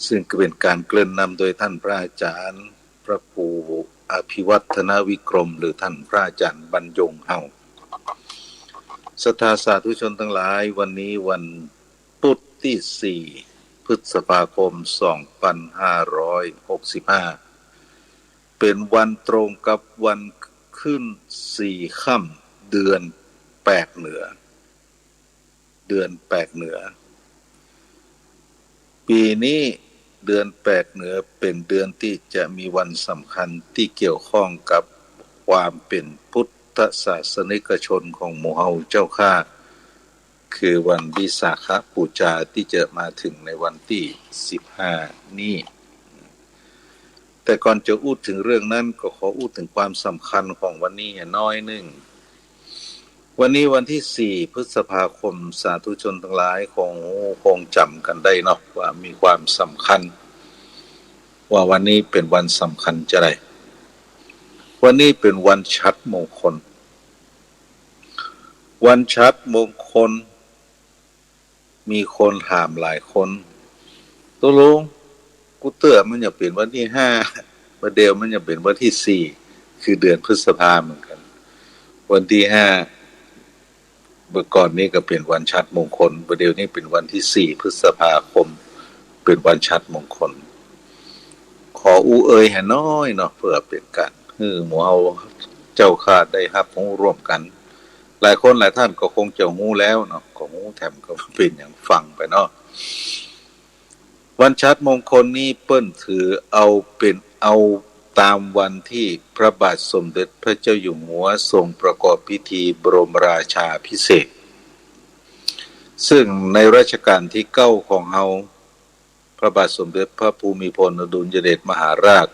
ซึ่งเป็นการเกริ่นนำโดยท่านพระอาจารย์พระครูอภิวัฒนวิกรมหรือท่านพระอาจารย์บรรยงเฮาศรัทธาสาธุชนทั้งหลายวันนี้วันพุธที่4พฤษภาคม2565เป็นวันตรงกับวันขึ้น4ค่ำเดือน8เหนือปีนี้เดือน8เหนือเป็นเดือนที่จะมีวันสำคัญที่เกี่ยวข้องกับความเป็นพุทธศาสนิกชนของหมู่เฮาเจ้าข้าคือวันวิสาขบูชาที่จะมาถึงในวันที่15นี้แต่ก่อนจะพูดถึงเรื่องนั้นก็ขอพูดถึงความสำคัญของวันนี้น้อยนึงวันนี้วันที่4พฤษภาคมสาธุชนทั้งหลายคงจำกันได้เนาะว่ามีความสำคัญว่าวันนี้เป็นวันสำคัญจะไรวันนี้เป็นวันชัดมงคลวันชัดมงคลมีคนถามหลายคนตกลงกูเตือมันจะเป็นวันที่5ประเดี๋ยวมันจะเป็นวันที่4คือเดือนพฤษภาเหมือนกันวันที่5เมื่อก่อนนี้ก็เป็นวันชัดมงคลประเดี๋ยวนี้เป็นวันที่4พฤษภาคมเป็นวันชัดมงคลขออูเอยให้น้อยเนาะเพื่อเป็นกันหมู่เอาเจ้าข้าได้รับของร่วมกันหลายคนหลายท่านก็คงจะงูแล้วเนาะก็งูแถมก็เป็นอย่างฟังไปเนาะวันชัดมงคลนี้เปิ้นถือเอาตามวันที่พระบาทสมเด็จพระเจ้าอยู่หัวทรงประกอบพิธีบรมราชาภิเษกซึ่งในรัชกาลที่9ของเฮาพระบาทสมเด็จพระภูมิพลอดุลยเดชมหาราช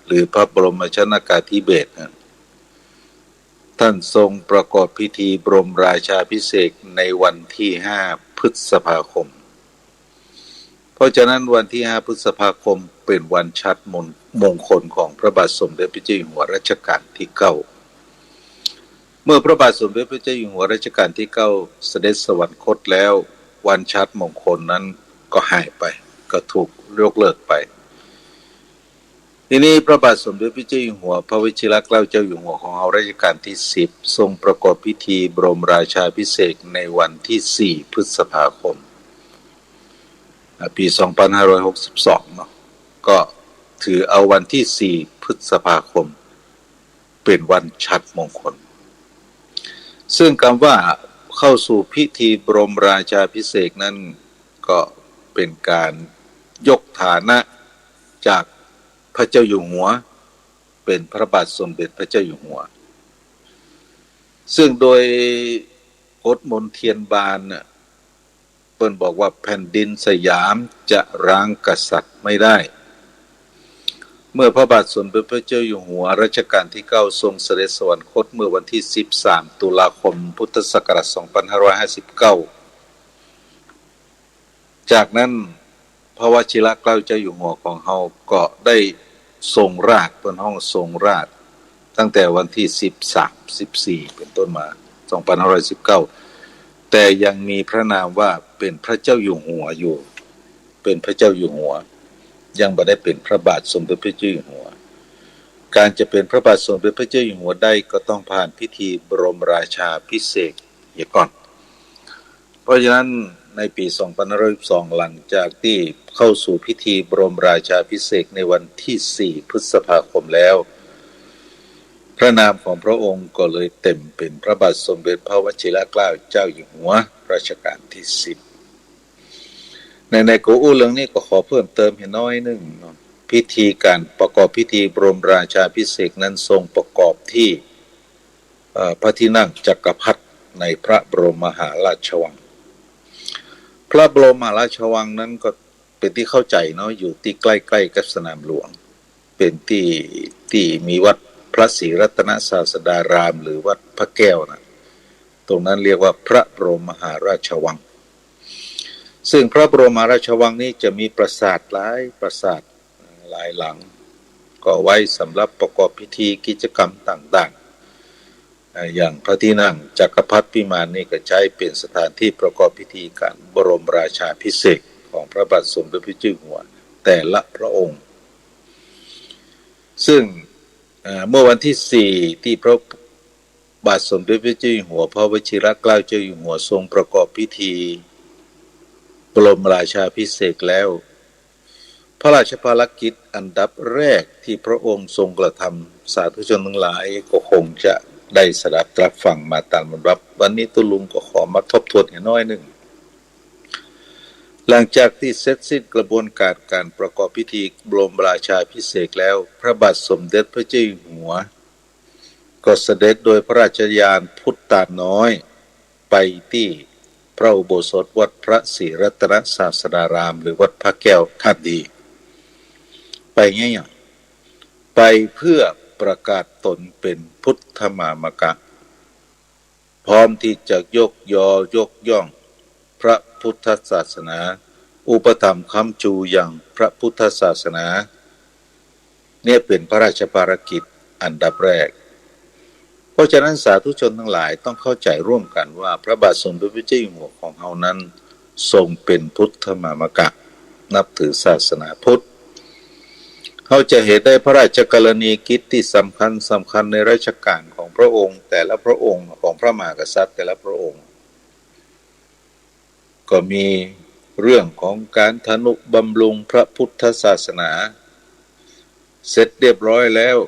หรือพระบรมชนกาธิเบศรท่านทรงประกอบพิธีบรมราชาภิเษกในวันที่5พฤษภาคมเพราะฉะนั้นวันที่5พฤษภาคมเป็นวันชัดมงคลของพระบาทสมเด็จพระเจ้าอยู่หัวรัชกาลที่9เมื่อพระบาทสมเด็จพระเจ้าอยู่หัวรัชกาลที่9เสด็จสวรรคตแล้ววันชัดมงคลนั้นก็หายไปก็ถูกยกเลิกไปทีนี้พระบาทสมเด็จพระเจ้าอยู่หัวพระวชิรเกล้าเจ้าอยู่หัวของเรารัชกาลที่10ทรงประกอบพิธีบรมราชาภิเษกในวันที่4พฤษภาคมปี2562เนาะก็ถือเอาวันที่4พฤษภาคมเป็นวันชัดมงคลซึ่งคำว่าเข้าสู่พิธีบรมราชาภิเษกนั้นก็เป็นการยกฐานะจากพระเจ้าอยู่หัวเป็นพระบาทสมเด็จพระเจ้าอยู่หัวซึ่งโดยกฎมนเทียนบานเนี่ยเปิ้นบอกว่าแผ่นดินสยามจะร้างกษัตริย์ไม่ได้เมื่อพระบาทสมเด็จพระเจ้าอยู่หัวรัชกาลที่9ทรงเสด็จสวรรคตเมื่อวันที่13ตุลาคมพุทธศักราช2559จากนั้นพระวชิรเกล้าเจ้าอยู่หัวของเฮาก็ได้ทรงราชเป็นห้องทรงราชตั้งแต่วันที่13-14เป็นต้นมา2519แต่ยังมีพระนามว่าเป็นพระเจ้าอยู่หัวอยู่เป็นพระเจ้าอยู่หัวยังบ่ได้เป็นพระบาทสมเด็จพระเจ้าอยู่หัวการจะเป็นพระบาทสมเด็จพระเจ้าอยู่หัวได้ก็ต้องผ่านพิธีบรมราชาภิเษกก่อนเพราะฉะนั้นในปี2512หลังจากที่เข้าสู่พิธีบรมราชาภิเษกในวันที่4พฤษภาคมแล้วพระนามของพระองค์ก็เลยเต็มเป็นพระบาทสมเด็จพระวชิรเกล้าเจ้าอยู่หัวรัชกาลที่10ในโกอู้เรื่องนี้ก็ขอเพิ่มเติมให้น้อยนึงพิธีการประกอบพิธีบรมราชาภิเษกนั้นทรงประกอบที่พระที่นั่งจักรพรรดิในพระบรมมหาราชวังพระบรมมหาราชวังนั้นก็เป็นที่เข้าใจเนาะอยู่ที่ใกล้ๆกับสนามหลวงเป็นที่มีวัดพระศรีรัตนศาสดารามหรือวัดพระแก้วนะตรงนั้นเรียกว่าพระบรมมหาราชวังซึ่งพระบรมมหาราชวังนี้จะมีปราสาทหลายปราสาทหลายหลังก็ไว้สำหรับประกอบพิธีกิจกรรมต่างๆอย่างพระที่นั่งจักรพรรดิพิมานนี่ก็ใช้เป็นสถานที่ประกอบพิธีการบรมราชาภิเษกของพระบาทสมเด็จพระเจ้าอยู่หัว แต่ละพระองค์ซึ่งเมื่อวันที่4ที่พระบาทสมเด็จพระเจ้าอยู่หัวพระวชิรเกล้าเจ้าอยู่หัวทรงประกอบพิธีบรมราชาภิเษกแล้วพระราชภารกิจอันดับแรกที่พระองค์ทรงกระทำสาธุชนทั้งหลายก็คงจะได้สดับตรับฟังมาตามลำดับวันนี้ตุลุงก็ขอมาทบทวนอีกน้อยหนึ่งหลังจากที่เสร็จสิ้นกระบวนการการประกอบพิธีบรมราชาภิเษกแล้วพระบาทสมเด็จพระเจ้าอยู่หัวก็เสด็จโดยพระราชยานพุทธาน้อยไปที่พระอุโบสถวัดพระศรีรัตนศาสดารามหรือวัดพระแก้วคาดีไปง่ายๆไปเพื่อประกาศตนเป็นพุทธมามกะพร้อมที่จะยกย่องพระพุทธศาสนาอุปถัมภ์ค้ำจูอย่างพระพุทธศาสนาเนี่ยเป็นพระราชภารกิจอันดับแรกเพราะฉะนั้นสาธุชนทั้งหลายต้องเข้าใจร่วมกันว่าพระบาทสมเด็จพระเจ้าอยู่หัวของเรานั้นทรงเป็นพุทธมามกะนับถือศาสนาพุทธเขาจะเห็นได้พระราชกรณียกิจที่สำคัญในราชการของพระองค์แต่ละพระองค์ของพระมหากษัตริย์แต่ละพระองค์ก็มีเรื่องของการทนุบำรุงพระพุทธศาสนาเสร็จเรียบร้อยแล้ว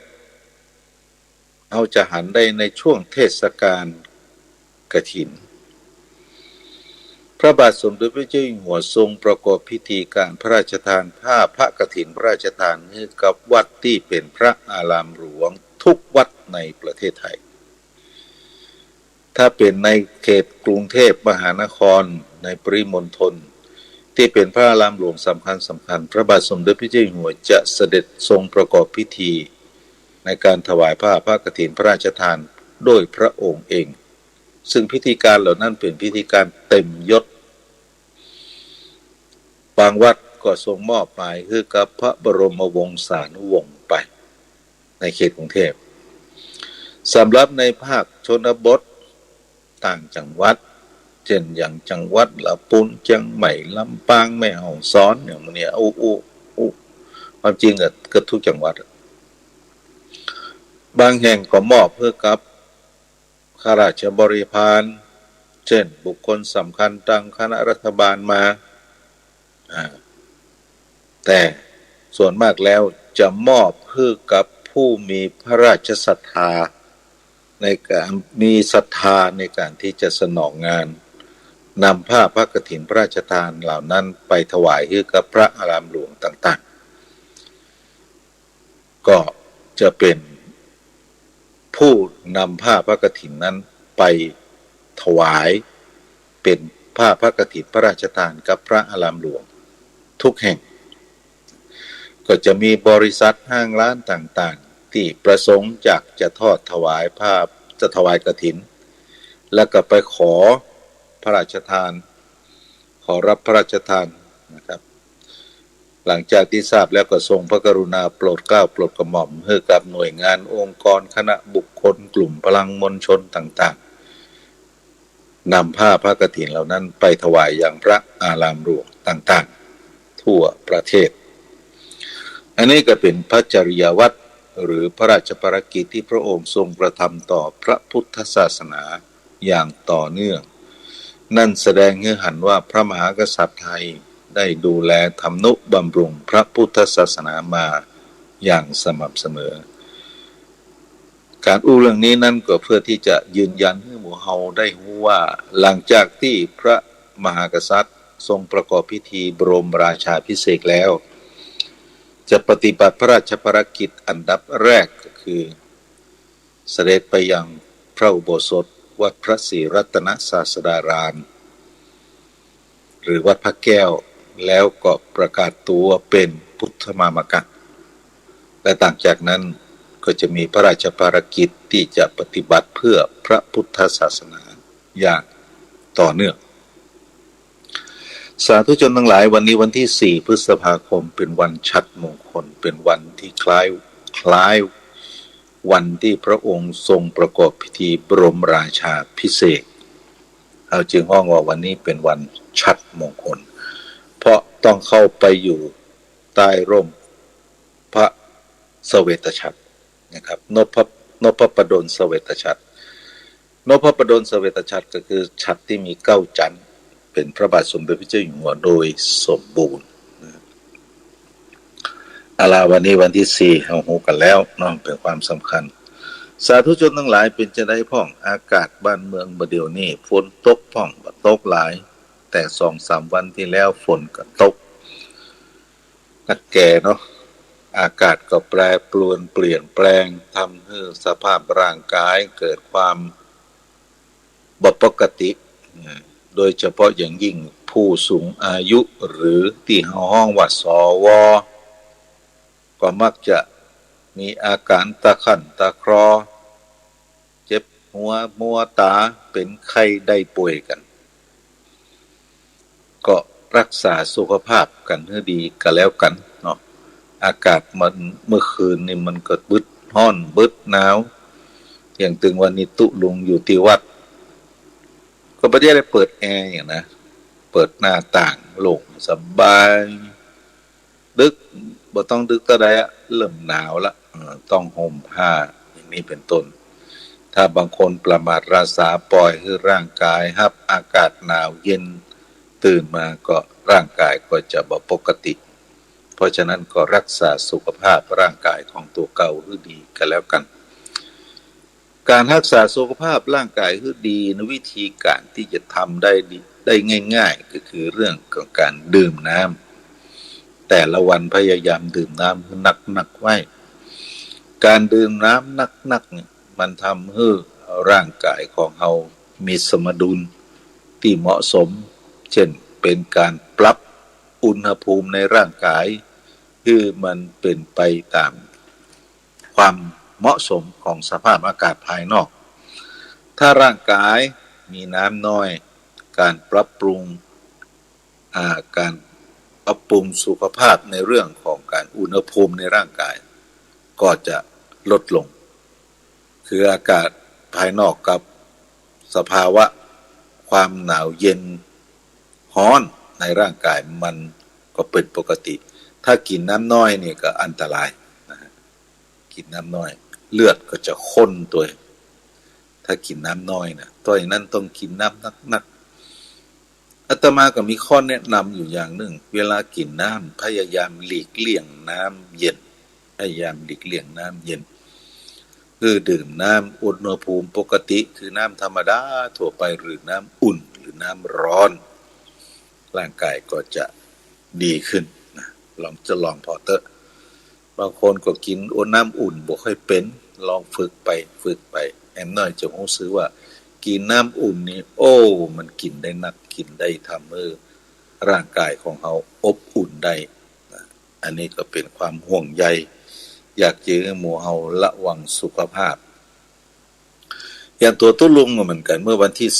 เอาจะหันได้ในช่วงเทศกาลกฐินพระบาทสมเด็จพระเจ้าอยู่หัวทรงประกอบพิธีการพระราชทานผ้าพระกฐินพระราชทานให้กับวัดที่เป็นพระอารามหลวงทุกวัดในประเทศไทยถ้าเป็นในเขตกรุงเทพมหานครในปริมณฑลที่เป็นพระอารามหลวงสำคัญพระบาทสมเด็จพระเจ้าอยู่หัวจะเสด็จทรงประกอบพิธีในการถวายผ้าพระกฐินพระราชทานโดยพระองค์เองซึ่งพิธีการเหล่านั้นเป็นพิธีการเต็มยศบางวัดก็ทรงมอบหมายคือกับพระบรมวงศานุวงศ์ไปในเขตกรุงเทพสำหรับในภาคชนบทต่างจังหวัดเช่นอย่างจังหวัดลำพูนเชียงใหม่ลำปางแม่ฮ่องสอนอย่างนี้ความจริงก็ทุกจังหวัดบางแห่งก็มอบเพื่อกับข้าราชบริพารเช่นบุคคลสำคัญทางคณะรัฐบาลมาแต่ส่วนมากแล้วจะมอบเพื่อกับผู้มีพระราชศรัทธาในการมีศรัทธาในการที่จะสนองงานนำผ้าพระกฐินพระราชทานเหล่านั้นไปถวายให้กับพระอารามหลวงต่างๆก็จะเป็นผู้นำผ้าพระกฐินนั้นไปถวายเป็นผ้าพระกฐินพระราชทานกับพระอารามหลวงทุกแห่งก็จะมีบริษัทห้างร้านต่างๆที่ประสงค์จากจะทอดถวายผ้าจะถวายกฐินแล้วก็ไปขอพระราชทานขอรับพระราชทานนะครับหลังจากที่ทราบแล้วก็ทรงพระกรุณาโปรดเกล้าโปรดกระหม่อมให้กับหน่วยงานองค์กรคณะบุคคลกลุ่มพลังมวลชนต่างๆนำผ้าพระกฐินเหล่านั้นไปถวายอย่างพระอารามหลวงต่างๆทั่วประเทศอันนี้ก็เป็นพระจริยวัตรหรือพระราชภารกิจที่พระองค์ทรงกระทำต่อพระพุทธศาสนาอย่างต่อเนื่องนั่นแสดงให้เห็นว่าพระมหากษัตริย์ไทยได้ดูแลทำนุบำรุงพระพุทธศาสนามาอย่างสม่ำเสมอการอู้เรื่องนี้นั่นก็เพื่อที่จะยืนยันให้หมู่เฮาได้รู้ว่าหลังจากที่พระมหากษัตริย์ทรงประกอบพิธีบรมราชาภิเษกแล้วจะปฏิบัติพระราชภารกิจอันดับแรกก็คือเสด็จไปยังพระอุโบสถวัดพระศรีรัตนศาสดารามหรือวัดพระแก้วแล้วก็ประกาศตัวเป็นพุทธมามกะและต่างจากนั้นก็จะมีพระราชภารกิจที่จะปฏิบัติเพื่อพระพุทธศาสนาอย่างต่อเนื่องสาธุชนทั้งหลายวันนี้วันที่4พฤษภาคมเป็นวันฉัตรมงคลเป็นวันที่คล้ายวันที่พระองค์ทรงประกอบพิธีบรมราชาภิเษกเอาจึงห้องว่าวันนี้เป็นวันฉัตรมงคลเพราะต้องเข้าไปอยู่ ใต้ร่มพระเสวตฉัตรนะครับนพประดลเสวตฉัตรนพประดลเสวตฉัตรก็คือฉัตรที่มีเก้าจันทร์เป็นพระบาทสมเด็จพระเจ้าอยู่หัวโดยสมบูรณ์วันนี้วันที่4เราหูกันแล้วเนาะเป็นความสำคัญสาธุชนทั้งหลายเป็นจะได้พ่องอากาศบ้านเมืองบ่เดี๋ยวนี้ฝนตกพ่องบ่ตกหลายแต่2-3 วันที่แล้วฝนก็ตกนักแก่เนาะอากาศก็แปรปรวนเปลี่ยนแปลงทำให้สภาพร่างกายเกิดความบ่ปกติโดยเฉพาะอย่างยิ่งผู้สูงอายุหรือที่ห้องว่าสวก็มักจะมีอาการตะขั่นตะครอเจ็บหัวมัวตาเป็นไข้ได้ป่วยกันก็รักษาสุขภาพกันให้ดีกันแล้วกันเนาะอากาศมันเมื่อคืนนี่มันก็บึดร้อนบึดหนาวอย่างถึงวันนี้ตุลุงอยู่ที่วัดก็ไม่ได้เปิดแอร์อย่างนะเปิดหน้าต่างโล่งสบายดึกบ่ต้องดึกก็ได้เริ่มหนาวละต้องห่มผ้าอย่างนี้เป็นต้นถ้าบางคนประมาทราษาปล่อยให้ร่างกายรับอากาศหนาวเย็นตื่นมาก็ร่างกายก็จะบ่ปกติเพราะฉะนั้นก็รักษาสุขภาพร่างกายของตัวเก่าให้ดีกันแล้วกันการรักษาสุขภาพร่างกายให้ดีในวิธีการที่จะทำได้ง่ายๆก็คือเรื่องของการดื่มน้ำแต่ละวันพยายามดื่มน้ำหนักๆไว้การดื่มน้ำหนักๆเนี่ยมันทำให้ร่างกายของเรามีสมดุลที่เหมาะสมเช่นเป็นการปรับอุณหภูมิในร่างกายคือมันเป็นไปตามความเหมาะสมของสภาพอากาศภายนอกถ้าร่างกายมีน้ำน้อยการปรับปรุงสุขภาพในเรื่องของการอุณหภูมิในร่างกายก็จะลดลงคืออากาศภายนอกกับสภาวะความหนาวเย็นร้อนในร่างกายมันก็เป็นปกติถ้ากินน้ำน้อยนี่ก็อันตรายนะกินน้ำน้อยเลือดก็จะข้นตัวถ้ากินน้ำน้อยนะตัวนั้นต้องกินน้ำนักอาตมาก็มีข้อแนะนำอยู่อย่างหนึ่งเวลากินน้ำพยายามหลีกเลี่ยงน้ำเย็นพยายามหลีกเลี่ยงน้ำเย็นคือดื่มน้ำอุณหภูมิปกติคือน้ำธรรมดาทั่วไปหรือน้ำอุ่นหรือน้ำร้อนร่างกายก็จะดีขึ้นนะลองพอเถอะบางคนก็กินน้ำอุ่นบ่ค่อยเป็นลองฝึกไปแอมน้อยจะรู้สึกว่ากินน้ำอุ่นนี่มันกินได้นักกินได้ทำให้ร่างกายของเราอบอุ่นได้นะอันนี้ก็เป็นความห่วงใยอยากจะให้หมู่เฮาระวังสุขภาพอย่างตัวตุ้ลุงเหมือนกันเมื่อวันที่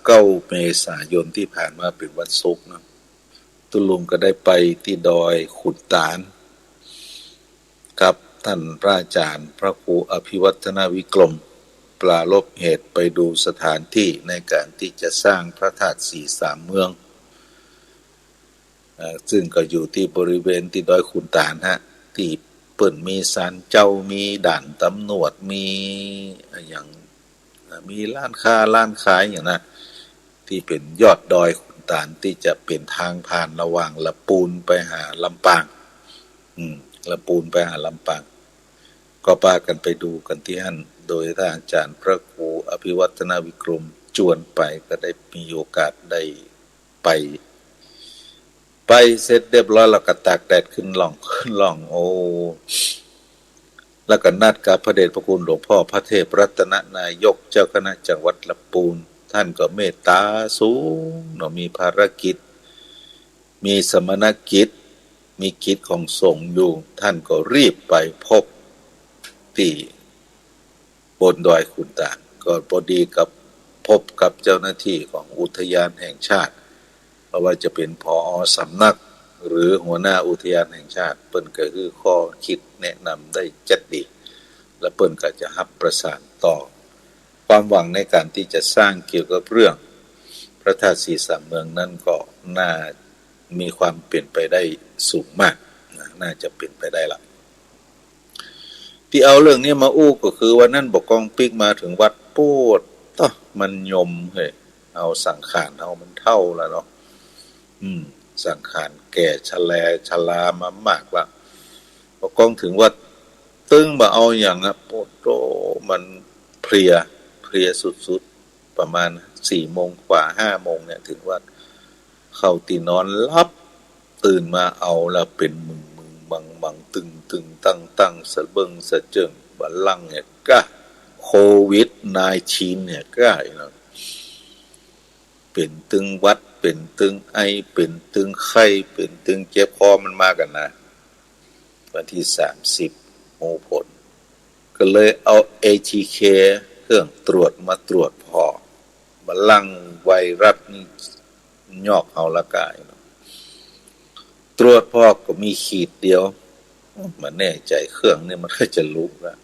29เมษายนที่ผ่านมาเป็นวันศุกร์นะตุ้ลุงก็ได้ไปที่ดอยขุนตาลกับท่านพระอาจารย์พระครูอภิวัฒนวิกรมปรารภเหตุไปดูสถานที่ในการที่จะสร้างพระธาตุสีสามเมืองซึ่งก็อยู่ที่บริเวณที่ดอยขุนตาลที่เปิ่นมีศาลเจ้ามีด่านตำรวจมีอย่างมีร้านค้าร้านขายอย่างนั้นที่เป็นยอดดอยขุนตาลที่จะเป็นทางผ่านระหว่างละปูนไปหาลำปางละปูนไปหาลำปางก็พากันไปดูกันที่นั่นโดยท่านอาจารย์พระครูอภิวัฒนวิกรมจวนไปก็ได้มีโอกาสได้ไปเสร็จเรียบร้อยแล้วก็ตากแดดขึ้นล่องแล้วก็นัดกับพระเดชพระคุณหลวงพ่อพระเทพรัตนนายกเจ้าคณะจังหวัดลำพูนท่านก็เมตตาสูงมีภารกิจมีสมณกิจมีกิจของสงฆ์อยู่ท่านก็รีบไปพบที่บนดอยขุนตาลก็พอดีกับพบกับเจ้าหน้าที่ของอุทยานแห่งชาติเพราะว่าจะเป็นผอ.สำนักหรือหัวหน้าอุทยานแห่งชาติเปิ้นก็คือข้อคิดแนะนำได้จัดดีและเปิ้นก็จะรับประสานต่อความหวังในการที่จะสร้างเกี่ยวกับเรื่องพระธาตุสีสามเมืองนั้นก็น่ามีความเปลี่ยนไปได้สูงมากนะ น่าจะเป็นไปได้ละที่เอาเรื่องนี้มาอู้ก็คือวันนั้นบอกกองปิกมาถึงวัดปูดต่อมันยมเฮ้ยเอาสังขารเอามันเท่าแล้วเนาะสังขารแก่ชรามามากละบอกกองถึงวัดตึ้งมาเอาอย่างอ่ะโปโตมันเพลียสุดๆประมาณ4 โมงกว่า5 โมงเนี่ยถึงวัดเข้าตีนอนลับตื่นมาเอาแล้วเป็นมึงบังตึงตั้งสะเบิงสะเจิงบัลลังเนี่ยก็โควิด-19เนี่ยก็เนาะเป็นตึงวัดเป็นตึงไอเป็นตึงไข้เป็นตึงเจ็บคอมันมากันนะวันที่30โมผลก็เลยเอา ATK เครื่องตรวจมาตรวจพอบัลลังไวรัสนี่ยอกเอาละกายตรวจพอก็มีขีดเดียวมันแน่ใจเครื่องนี่มันก็จะลุกแล้ว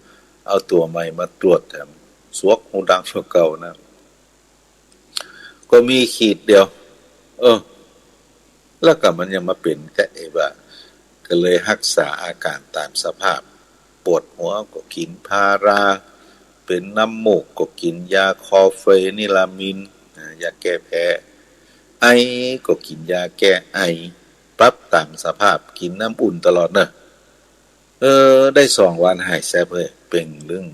เอาตัวใหม่มาตรวจแถมสวกหูดังชั่วเก่านะก็มีขีดเดียวแล้วก็มันยังมาเป็นแค่ว่าก็เลยรักษาอาการตามสภาพปวดหัวก็กินพาราเป็นน้ำมูกก็กินยาคอเฟนิลามินยาแก้แพ้ไอก็กินยาแก้ไอปรับตามสภาพกินน้ำอุ่นตลอดเนอะได้2 วันหายแซ่บเลยเป็นเรื่อง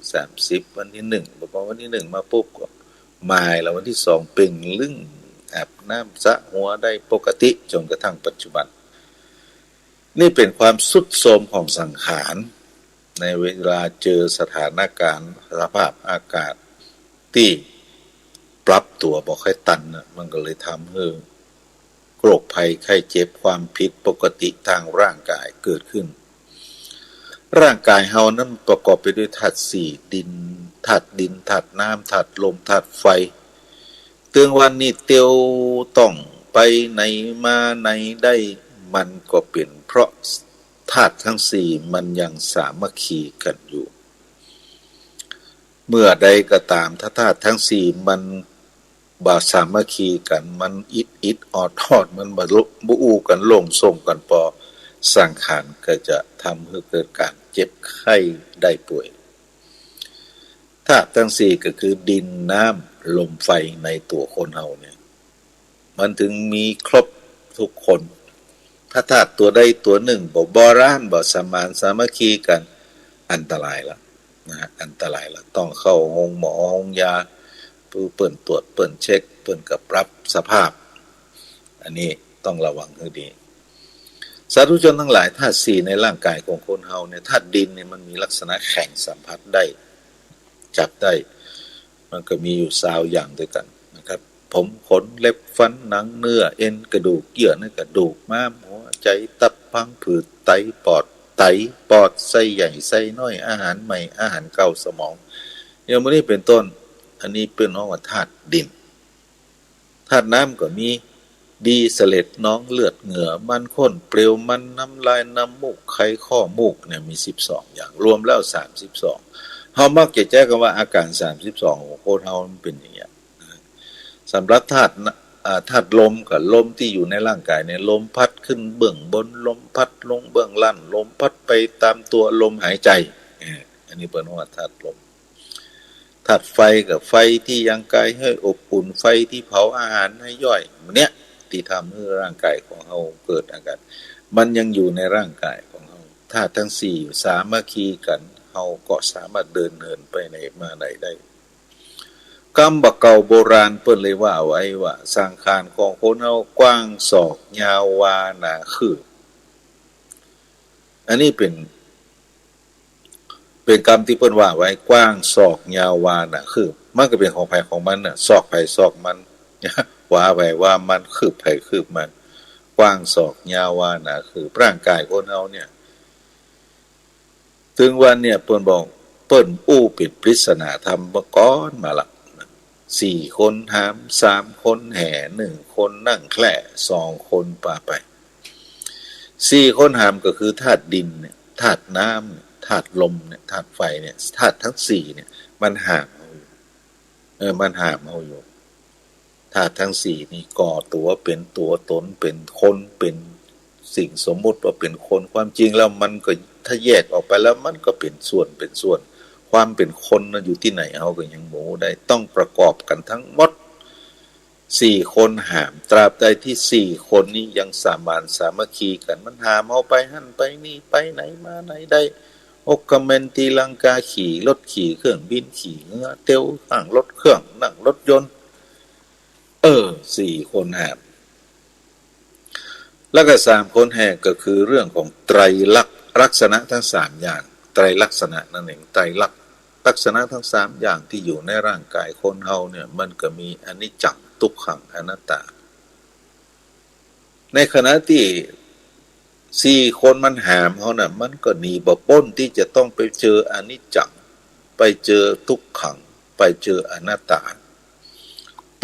30วันที่1บอกว่าวันที่1มาปุ๊บก็มายแล้ววันที่2เป็นเรื่องอาบน้ำสระหัวได้ปกติจนกระทั่งปัจจุบันนี่เป็นความสุดโทรมของสังขารในเวลาเจอสถานการณ์สภาพอากาศที่ปรับตัวบ่ค่อยตันนะมันก็เลยทำให้โรคภัยไข้เจ็บความผิดปกติทางร่างกายเกิดขึ้นร่างกายเฮานั้นประกอบไปด้วยธาตุ4ดินธาตุน้ำธาตุลมธาตุไฟเตืองวันนี้เตียวต้องไปไหนมาไหนได้มันก็เป็นเพราะธาตุทั้ง4มันยังสามัคคีกันอยู่เมื่อใดก็ตามถ้าธาตุทั้ง4มันบ่สามัคคีกันมันอิดออดมันบ่อู้กันลงส่งกันปอสังขารก็จะทำให้เกิดการเจ็บไข้ได้ป่วยธาตุทั้ง4ก็คือดินน้ำลมไฟในตัวคนเฮาเนี่ยมันถึงมีครบทุกคนถ้าธาตุตัวใดตัวหนึ่งบ่ร้านบ่สมานสามัคคีกันอันตรายละนะอันตรายละต้องเข้าโรงหมอโรงยาเปิ้นตรวจเปิ้นเช็คเปิ้นก็ปรับสภาพอันนี้ต้องระวังให้ดีสาธุชนทั้งหลายธาตุ4ในร่างกายของคนเฮาเนี่ยธาตุดินเนี่ยมันมีลักษณะแข็งสัมผัสได้จับได้มันก็มีอยู่20อย่างด้วยกันนะครับผมขนเล็บฟันหนังเนื้อเอ็นกระดูกเยื่อในกระดูกม้ามหัวใจตับพังผืดไตปอดไส้ใหญ่ไส้น้อยอาหารใหม่อาหารเก่าสมองอย่างนี้เป็นต้นอันนี้เป็นน้องว่าธาตุดินธาตุน้ำก็มีดีเสล็ดน้องเลือดเหงื่อมันข้นเปลวมันน้ำลายน้ำมูกไข้ข้อมูกเนี่ยมี12อย่างรวมแล้ว32เฮามักจะแจ้งกันว่าอาการ32ของคนเฮามันเป็นอย่างเงี้ยสำหรับธาตุลมกับลมที่อยู่ในร่างกายเนี่ยลมพัดขึ้นเบื้องบนลมพัดลงเบื้องล่างลมพัดไปตามตัวลมหายใจอันนี้เป็นว่าธาตุลมธาตุไฟกับไฟที่ยังกายให้อบอุ่นไฟที่เผาอาหารให้ย่อยเนี่ยที่ทำให้ร่างกายของเราเกิดอาการมันยังอยู่ในร่างกายของเราธาตุทั้ง4สามัคคีกันเราก็สามารถเดินเหินไปไหนมาไหนได้คำบักเก่าโบราณเปิ้นเลยว่าไว้ว่าสังขารของคนเรากว้างศอกยาววาหนาคืบอันนี้เป็นคำที่เปิ้นว่าไว้กว้างศอกยาววาหนาคืบมันก็เป็นของไผของมันน่ะศอกไผศอกมันว่าไว้ว่ามันคืบไผคืบมันกว้างศอกยาววาหนาคือร่างกายคนเราเนี่ยถึงวันเนี่ยเปิ้นบอกเปิ้นอู้ปิดปริศนาธรรมบ่ก่อนมาละ4 คนหาม3 คนแห่1 คนนั่งแคล่2 คนป่าไป4 คนหามก็คือธาตุดินเนี่ยธาตุน้ำธาตุลมเนี่ยธาตุไฟเนี่ยธาตุทั้ง4เนี่ยมันหามเอาอยู่มันหามเอาอยู่ธาตุทั้ง4นี่ก่อตัวเป็นตัวตนเป็นคนเป็น สิ่งสมมุติว่าเป็นคนความจริงแล้วมันก็ถ้าแยกออกไปแล้วมันก็เป็นส่วนความเป็นคนนะอยู่ที่ไหนเอาก็ยังโมได้ต้องประกอบกันทั้งหมด4 คนหามตราบใดที่4 คนนี้ยังสามัคคีกันมันหามเอาไปหั่นไปนี่ไปไหนมาไหนได้อกกะเมนตีลังกาขี่รถขี่เครื่องบินขี่เงือเตียวนั่งรถเครื่องนั่งรถยนต์4 คนหามแล้วก็3 คนแห่ก็คือเรื่องของไตรลักษณะทั้ง3อย่างไตรลักษณะนั่นเองไตรลักษณะทั้ง3อย่างที่อยู่ในร่างกายคนเฮาเนี่ยมันก็มีอนิจจังทุกขังอนัตตาในขณะที่4 คนมันหามเขาน่ะมันก็หนีบ่พ้นที่จะต้องไปเจออนิจจังไปเจอทุกขังไปเจออนัตตา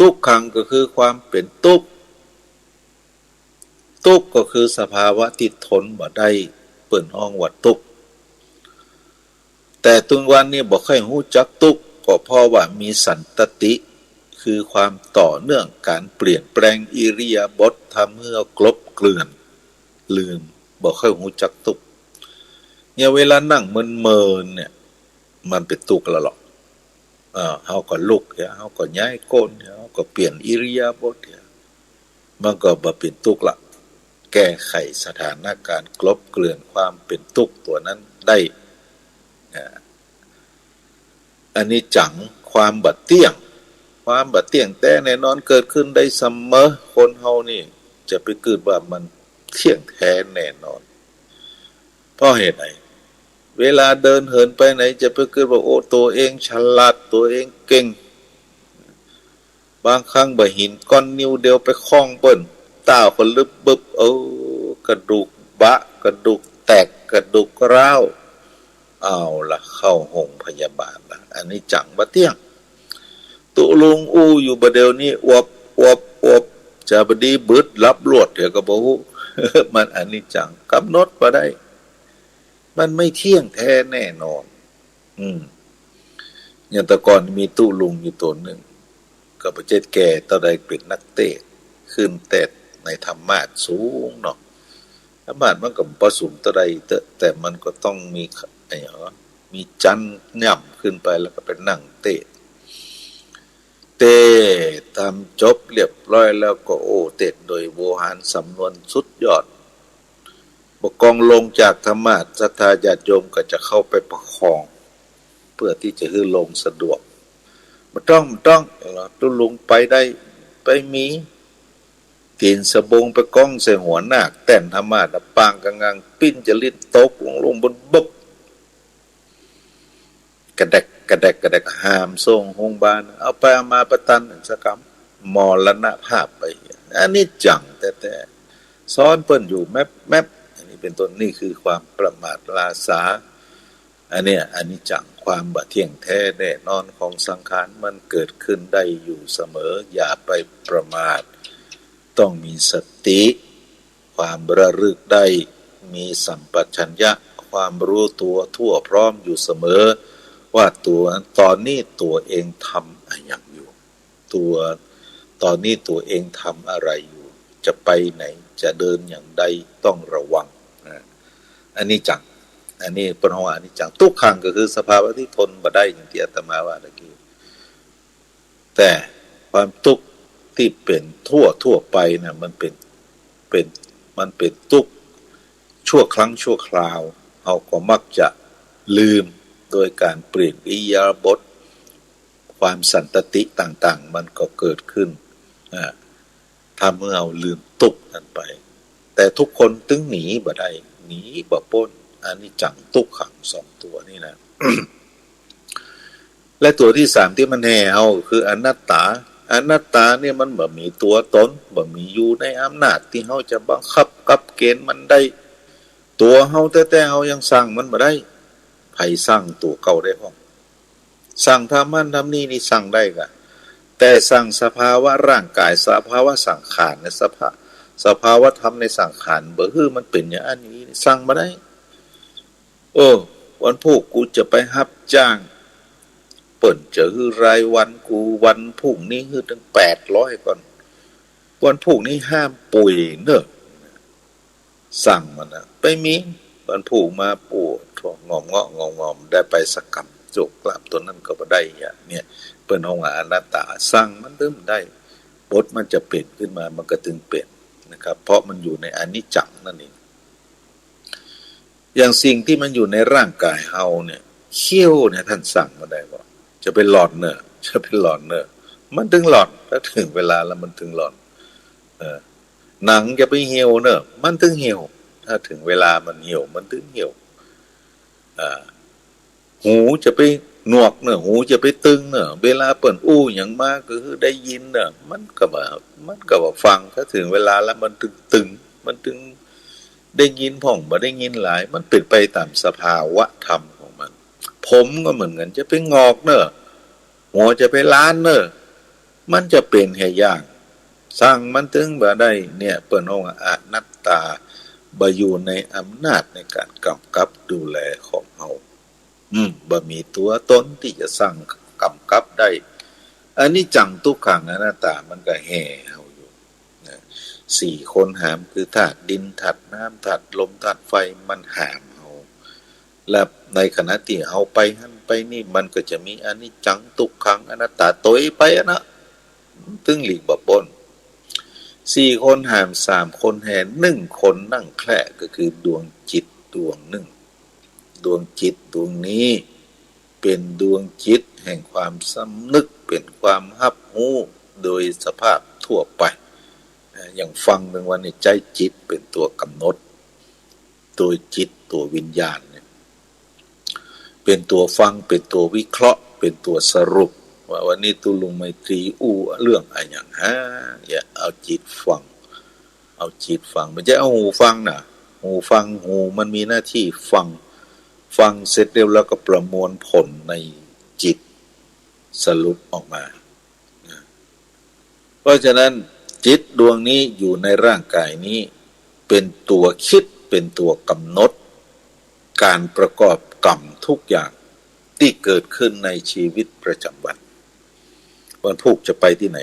ทุกขังก็คือความเป็นทุกข์ก็คือสภาวะที่ทนบ่ได้เปิ้นห้องว่าทุกข์แต่ตุงวันนี้บ่ค่อยรู้จักทุกข์ก็เพราะว่ามีสันตติคือความต่อเนื่องการเปลี่ยนแปลงอิริยาบถทำให้เรากลบเกลื่อนลืมบ่ค่อยรู้จักทุกข์เนี่ยเวลานั่งมึนๆเนี่ยมันเป็นทุกข์แล้วหรอกเฮาก็ลุกเฮาก็ย้ายก้นเฮาก็เปลี่ยนอิริยาบถมันก็บ่เป็นทุกข์ละแก้ไขสถานการณ์กลบเกลื่อนความเป็นทุกข์ตัวนั้นได้อันนี้จังความบัดเที่ยงแต่แน่นอนเกิดขึ้นได้เสมอคนเฮานี่จะไปเกิดว่ามันเที่ยงแท้แน่นอนเพราะเหตุไหนเวลาเดินเหินไปไหนจะไปเกิดว่าโอ้ตัวเองฉลาดตัวเองเก่งบางครั้งบ่หินก้อนนิ้วเดียวไปคล้องเปิ้นต้าวก็ลึบบึบกระดูกบะกระดูกแตกกระดูกร้าวเอาล่ะเข้าโรงพยาบาลล่ะอันนี้จังบ่เที่ยงตุลุงอู้อยู่บ่เดี๋ยวนี้อวบจะบดีบึดรับรวดเดี๋ยวก็บ่ฮู้ มันอันนี้จังกำหนดบ่ได้มันไม่เที่ยงแท้แน่นอนอย่างแต่ก่อนมีตุลุงอยู่ตัวหนึ่งก็ประเจตแก่ตอนใดเป็นนักเตะขึ้นเตะในธรรมะสูงเนาะธรรมะมันก็บ่สูงตอนใดแต่มันก็ต้องมีมีจันย่ำขึ้นไปแล้วก็ไปนั่งเตะทำจบเรียบร้อยแล้วก็เตะโดยโวหารสำนวนสุดยอดบกองลงจากธรรมะศรัทธาญาติโยมก็จะเข้าไปประคองเพื่อที่จะให้ลงสะดวกมันต้องตุลุงไปได้ไปมีตีนสะบงไปก้องใส่หัวหน้าแต่นธรรมะปางกังปิ้นจะลิ้นตกลงบนบบกระแดกหามส่งโรงพยาบาลเอาไปเอามาประตันสักคำมรณภาพไปอันนี้จังแต่ซ้อนเปิ้นอยู่แมปอันนี้เป็นต้นนี่คือความประมาทลาสาอันนี้จังความบ่เที่ยงแท้แน่นอนของสังขารมันเกิดขึ้นได้อยู่เสมออย่าไปประมาทต้องมีสติความระลึกได้มีสัมปชัญญะความรู้ตัวทั่วพร้อมอยู่เสมอว่าตัวตอนนี้ตัวเองทำอะไรอยู่ตัวตอนนี้ตัวเองทำอะไรอยู่จะไปไหนจะเดินอย่างใดต้องระวังอันนี้จังอันนี้ปนว่าอันนี้จังทุกขังก็คือสภาวะที่ทนบ่ได้อย่างที่อาตมาว่าเมื่อกี้แต่ความทุกข์ที่เป็นทั่วไปนะมันเป็นทุกข์ชั่วครั้งชั่วคราวเราก็มักจะลืมโดยการเปลี่ยนอิริยาบถความสันตติต่างๆมันก็เกิดขึ้นทำให้เราลืมทุกข์นั้นไปแต่ทุกคนตึงหนีบ่ได้หนีบ่พ้นอันนี้จังทุกขัง2 ตัวนี่นะ และตัวที่3ที่มันแห่เอาคืออนัตตาเนี่ยมันบ่มีตัวตนบ่มีอยู่ในอำนาจที่เฮาจะบังคับกับเกณฑ์มันได้ตัวเฮาแต่เฮายังสร้างมันบ่ได้ไผสร้างตัวเก่าได้พ้องสร้างทำมันทำนี่สร้างได้กะแต่สร้างสภาวะร่างกายสภาวะสังขารในสภาวะธรรมในสังขารบ่คือมันเป็นอย่างอันนี้สร้างบ่ได้วันพวกกูจะไปรับจ้างเปิ่นจะคือรายวันกูวันพรุ่งนี้คือตั้ง800ก่อนวันพรุ่งนี้ห้ามปุ๋ยเนอะ สั่งมันนะไปมีมันผูกมาปวดท้องงอมเงาะงอมงอมได้ไปสักกำจกกลับตัวนั้นก็บ่ได้อย่างเนี่ยเปิ้นเอาว่าอนัตตาสั่งมันเริ่มได้บทมันจะเปลี่ยนขึ้นมามันก็ถึงเปลี่ยนนะครับเพราะมันอยู่ในอนิจจังนั่นเองอย่างสิ่งที่มันอยู่ในร่างกายเฮาเนี่ยเขี้ยวเนี่ยท่านสั่งมาได้บ่จะเป็นหลอดเนอะจะเป็นหลอดเนอะมันถึงหลอดถ้าถึงเวลาแล้วมันถึงหลอดหนังจะไปเหี่ยวเนอะมันถึงเหี่ยวถ้าถึงเวลามันเหี่ยวมันถึงเหี่ยวหูจะไปหนวกเนอะหูจะไปตึงเนอะเวลาเปิ่นอู้อย่างมากก็คือได้ยินเนอะมันก็ว่าฟังถ้าถึงเวลาแล้วมันตึงมันถึงได้ยินพ่องบ่ได้ยินหลายมันเป็นไปตามสภาวะธรรมของมันผมก็เหมือนกันจะไปงอกเนอะหัวจะไปล้านเนอะมันจะเป็นให้ยากสร้างมันถึงบ่ได้เนี่ยเปิ้นว่าอนัตตาบ่อยู่ในอำนาจในการกำกับดูแลของเฮาบ่มีตัวตนที่จะสั่งกำกับได้อันนี้จังทุกขังอนัตตามันก็แห่เฮาอยู่นะสี่คนหามคือธาตุดินธาตุน้ำธาตุลมธาตุไฟมันหามเฮาและในขณะที่เฮาไปหั่นไปนี่มันก็จะมีอนิจจังทุกขังอนัตตาตยไปนะตึงหลีกบ่พ้นสี่คนหามสามคนแห่หนึ่งคนนั่งแคร่ก็คือดวงจิตดวงหนึ่งดวงจิตดวงนี้เป็นดวงจิตแห่งความสำนึกเป็นความรับรู้โดยสภาพทั่วไปอย่างฟังหนึ่งวันนี้ใจจิตเป็นตัวกำหนดตัวจิตตัววิญญาณเนี่ยเป็นตัวฟังเป็นตัววิเคราะห์เป็นตัวสรุปว่าวันนี้ตุลุงไมตรีเรื่องอะไรอย่างอย่าเอาจิตฟังเอาจิตฟังมันจะเอาหูฟังนะหูฟังหูมันมีหน้าที่ฟังเสร็จเร็วแล้วก็ประมวลผลในจิตสรุปออกมาเพราะฉะนั้นจิตดวงนี้อยู่ในร่างกายนี้เป็นตัวคิดเป็นตัวกำหนดการประกอบกรรมทุกอย่างที่เกิดขึ้นในชีวิตประจำวันวันพุธจะไปที่ไหน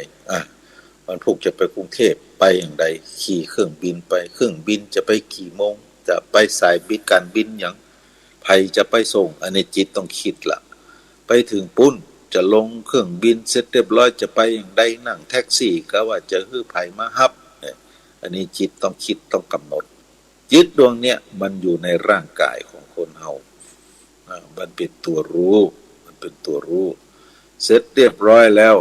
วันพุธจะไปกรุงเทพไปอย่างใดขี่เครื่องบินไปเครื่องบินจะไปกี่โมงจะไปสายบินการบินอย่างไผจะไปส่งอันนี้จิตต้องคิดละไปถึงปุ้นจะลงเครื่องบินเสร็จเรียบร้อยจะไปอย่างใดนั่งแท็กซี่ก็ว่าจะฮื้อไผมารับอันนี้จิตต้องคิดต้องกำหนดจิตดวงเนี้ยมันอยู่ในร่างกายของคนเฮามันเป็นตัวรู้มันเป็นตัวรู้เสร็จเรียบร้อยแล้ว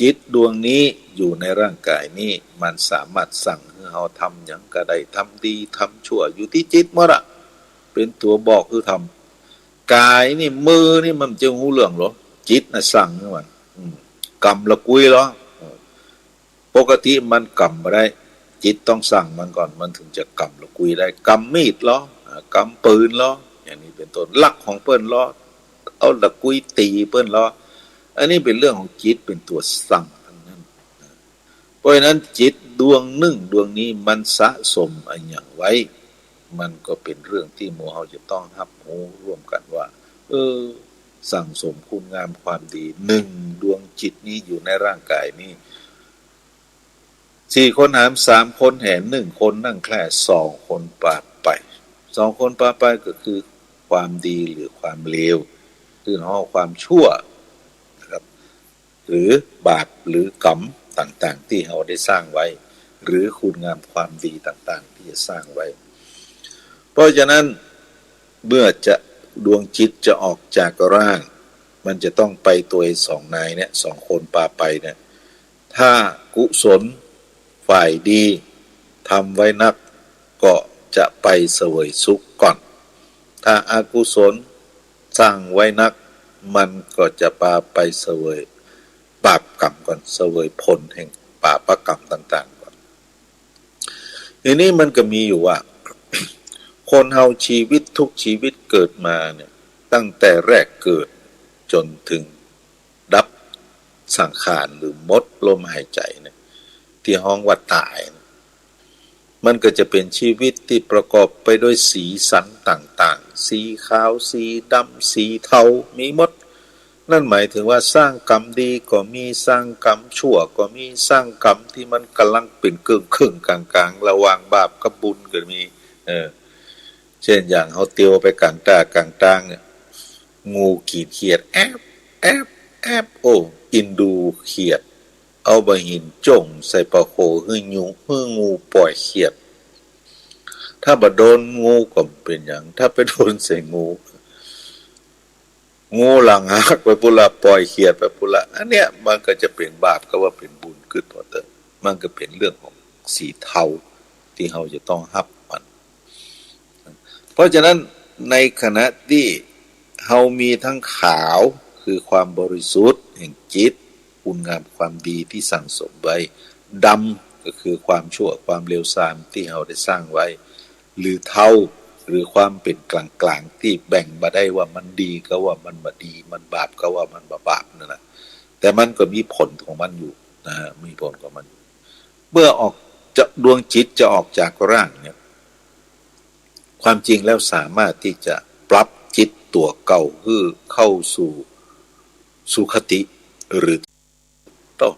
จิตดวงนี้อยู่ในร่างกายนี้มันสามารถสั่งให้เราทำอย่างก็ได้ทำดีทำชั่วอยู่ที่จิตหมดอะเป็นตัวบอกคือทำกายนี่มือนี่มันจะหูเรื่องหรอจิตน่ะสั่งให้มันกำละกุยหรอปกติมันกำไม่ได้จิตต้องสั่งมันก่อนมันถึงจะกำละกุยได้กำมีดหรอกำปืนหรออย่างนี้เป็นต้นลักของเปิ้นหรอเอาละกุยตีเปิ้นหรออันนี้เป็นเรื่องของจิตเป็นตัวสั่งทั้งนั้นเพราะฉะนั้นจิตดวงหนึ่งดวงนี้มันสะสมอันอย่างไว้มันก็เป็นเรื่องที่หมู่เฮาจะต้องรับรู้ร่วมกันว่าสั่งสมคุณงามความดีหนึ่งดวงจิตนี้อยู่ในร่างกายนี้สี่คนหามสามคนแห่หนึ่งคนนั่งแคร่สองคนปาไปสองคนปาไปก็คือความดีหรือความเลวคือเฮาความชั่วนะครับหรือบาปหรือกรรมต่างๆที่เฮาได้สร้างไว้หรือคุณงามความดีต่างๆที่จะสร้างไว้เพราะฉะนั้นเมื่อจะดวงจิตจะออกจากร่างมันจะต้องไปตัวสองนายเนี่ยสองคนปาไปเนี่ยถ้ากุศลฝ่ายดีทำไว้นักก็จะไปเสวยสุขก่อนถ้าอากุศลสร้างไว้นักมันก็จะพาไปเสวยบาปกรรมก่อนเสวยผลแห่งบาปกรรมต่างๆก่อนทีนี้มันก็มีอยู่ว่าคนเฮาชีวิตทุกชีวิตเกิดมาเนี่ยตั้งแต่แรกเกิดจนถึงดับสังขารหรือหมดลมหายใจเนี่ยที่ห้องว่าตายมันก็จะเป็นชีวิตที่ประกอบไปด้วยสีสันต่างๆสีขาวสีดำสีเทามีหมดนั่นหมายถึงว่าสร้างกรรมดีก็มีสร้างกรรมชั่วก็มีสร้างกรรมที่มันกำลังเป็นครึ่งกลางๆระหว่างบาปกับบุญก็มี เออเช่นอย่างเขาเตียวไปกลางตากลางตางเนี่ยงูขีดเขียดแอบแอบแอบโอ้อินดูเขียดเอาใบหินจ่งใส่ปะโคให้งูปล่อยเขียดถ้าบดโดนงูก็เป็นอย่างถ้าไปโดนใส่งูหลังหักไปปุระปล่อยเขียดไปปุระอันเนี้ยมันก็จะเป็นบาปก็ว่าเป็นบุญขึ้นพอเตอมันก็เป็นเรื่องของสีเทาที่เราจะต้องรับมันเพราะฉะนั้นในขณะที่เรามีทั้งขาวคือความบริสุทธิ์แห่งจิตคุณงามความดีที่สั่งสมไว้ดำก็คือความชั่วความเลวทรามที่เราได้สร้างไว้หรือเทาหรือความเป็นกลางๆที่แบ่งมาได้ว่ามันดีก็ว่ามันบ่ดีมันบาปก็ว่ามันบาปนั่นแหละแต่มันก็มีผลของมันอยู่นะฮะมีผลของมันเมื่อออกจะดวงจิตจะออกจากร่างเนี่ยความจริงแล้วสามารถที่จะปรับจิตตัวเก่าคือเข้าสู่สุคติหรือต้อง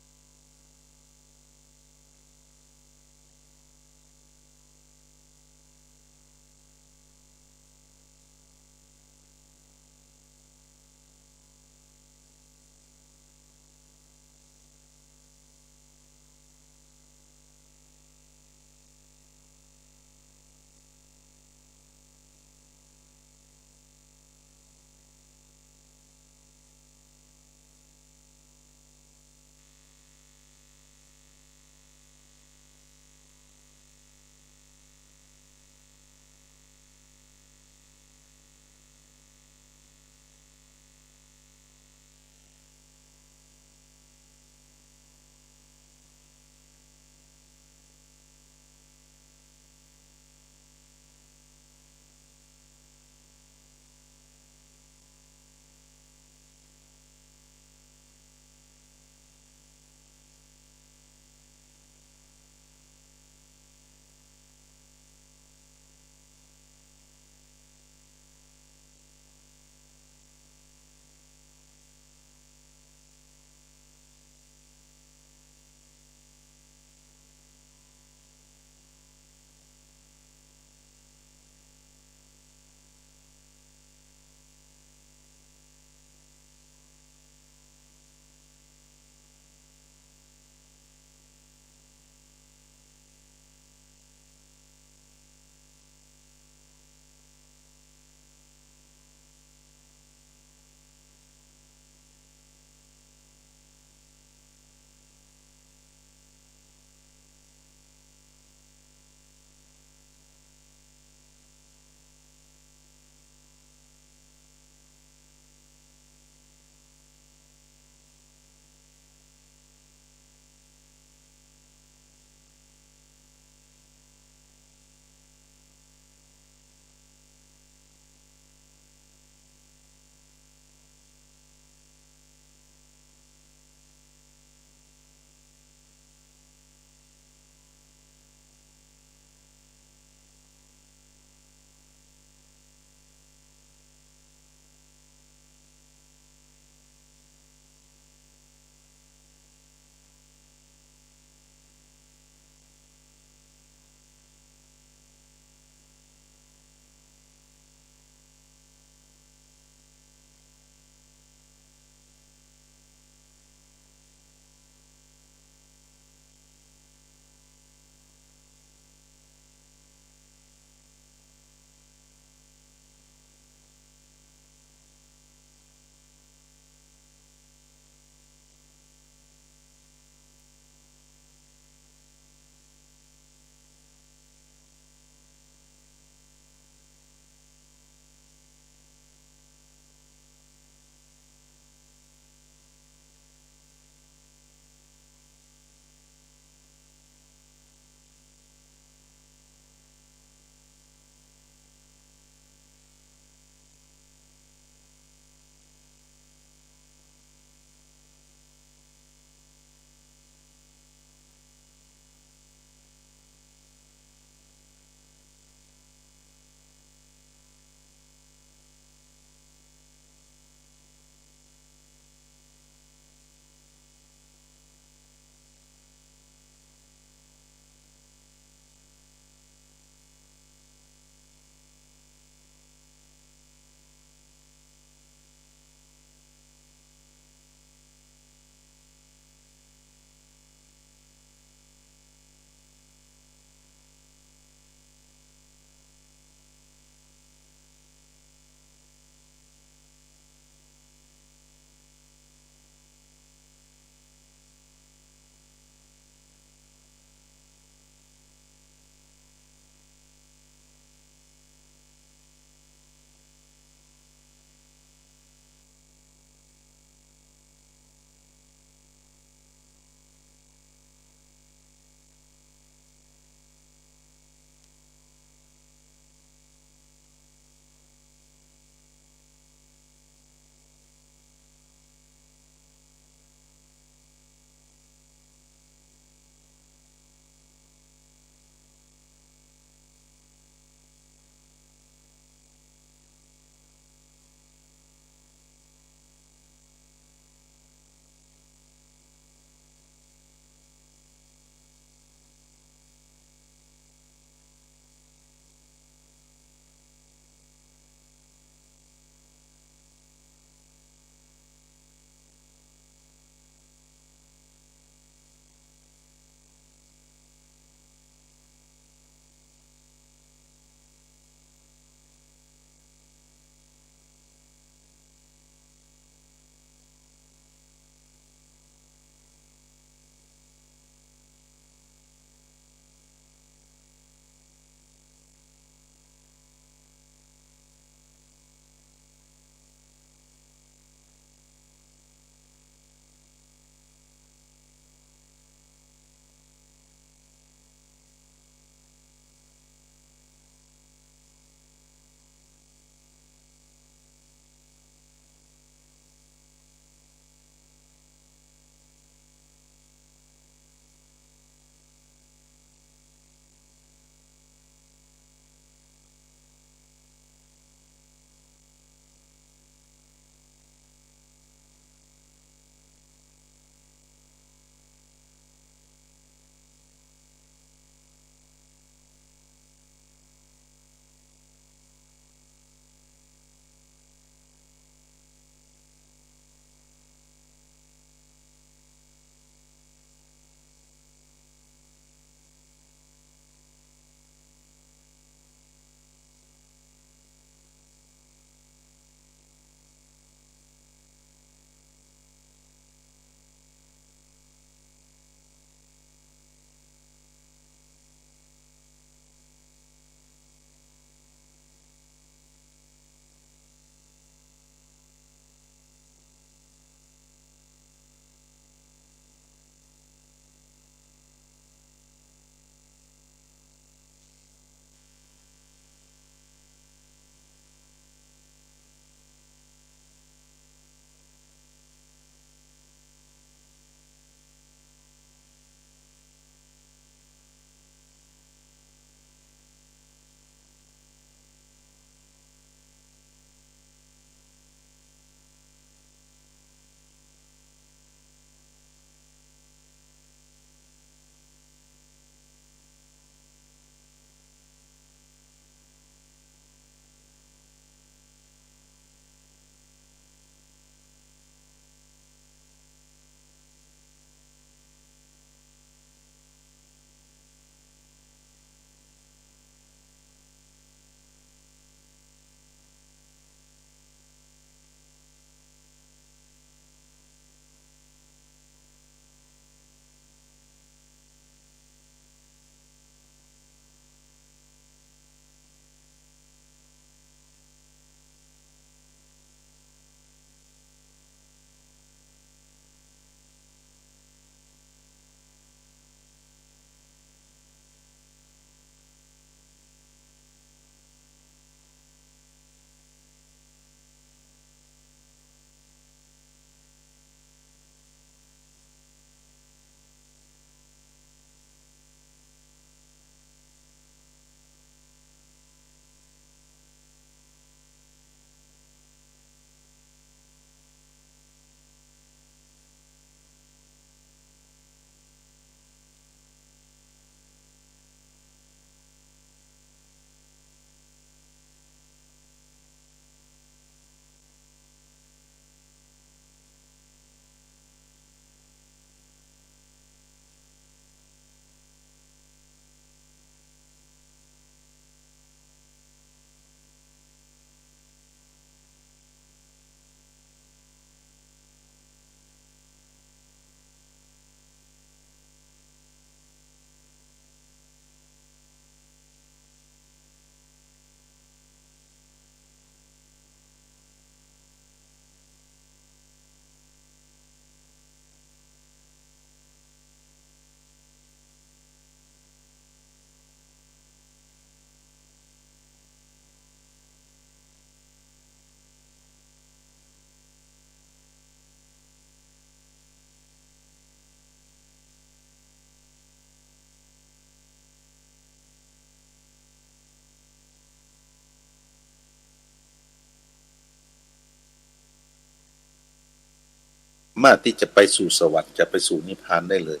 มารถที่จะไปสู่สวรรค์จะไปสู่นิพพานได้เลย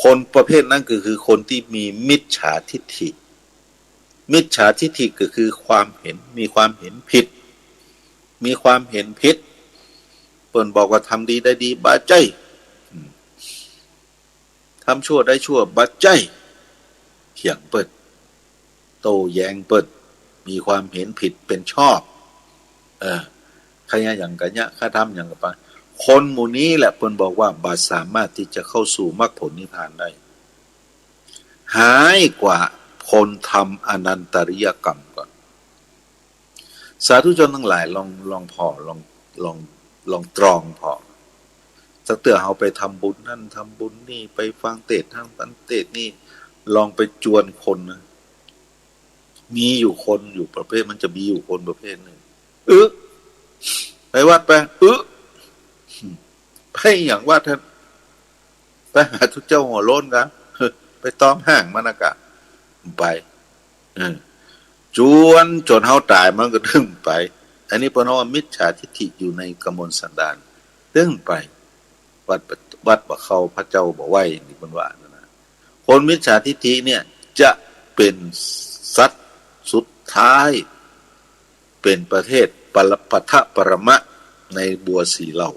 คนประเภทนั้นก็คือคนที่มีมิจฉาทิฏฐิมิจฉาทิฏฐิก็คือความเห็นมีความเห็นผิดมีความเห็นผิดเปิ้นบอกว่าทำดีได้ดีบาใจทำชั่วได้ชั่วบาใจเถียงเปิ้นโต้แย้งเปิ้นมีความเห็นผิดเป็นชอบใครอย่างกันเนี่ยข้าทำอย่างกันไปคนหมู่นี้แหละเปิ้นบอกว่าบาสามารถที่จะเข้าสู่มรรคผลนิพพานได้หายกว่าคนทำอนันตริยกรรมก่อนสาธุชนทั้งหลายลองพอลองตรองพอสักเตือเฮาไปทำบุญนั่นทำบุญนี่ไปฟังเทศน์ทั้งฟังเทศน์นี่ลองไปจวนคนนะมีอยู่คนอยู่ประเภทมันจะมีอยู่คนประเภทหนึ่งไปวัดไปไปอย่างว่าท่านไปหาทุกเจ้าหัวโล้นกันไปต้อมห่างมันนะกะไปจวนจนเฮาตายมันก็ดึงไปอันนี้เพราะว่ามิจฉาทิฏฐิอยู่ในกมลสันดานดึงไปวัดบ่เข้าพระเจ้าบ่ไหวนี่เพิ่นว่านั่นนะคนมิจฉาทิฏฐิเนี่ยจะเป็นสัตว์สุดท้ายเป็นประเทศปะทะปรมะในบัวสีเหล่า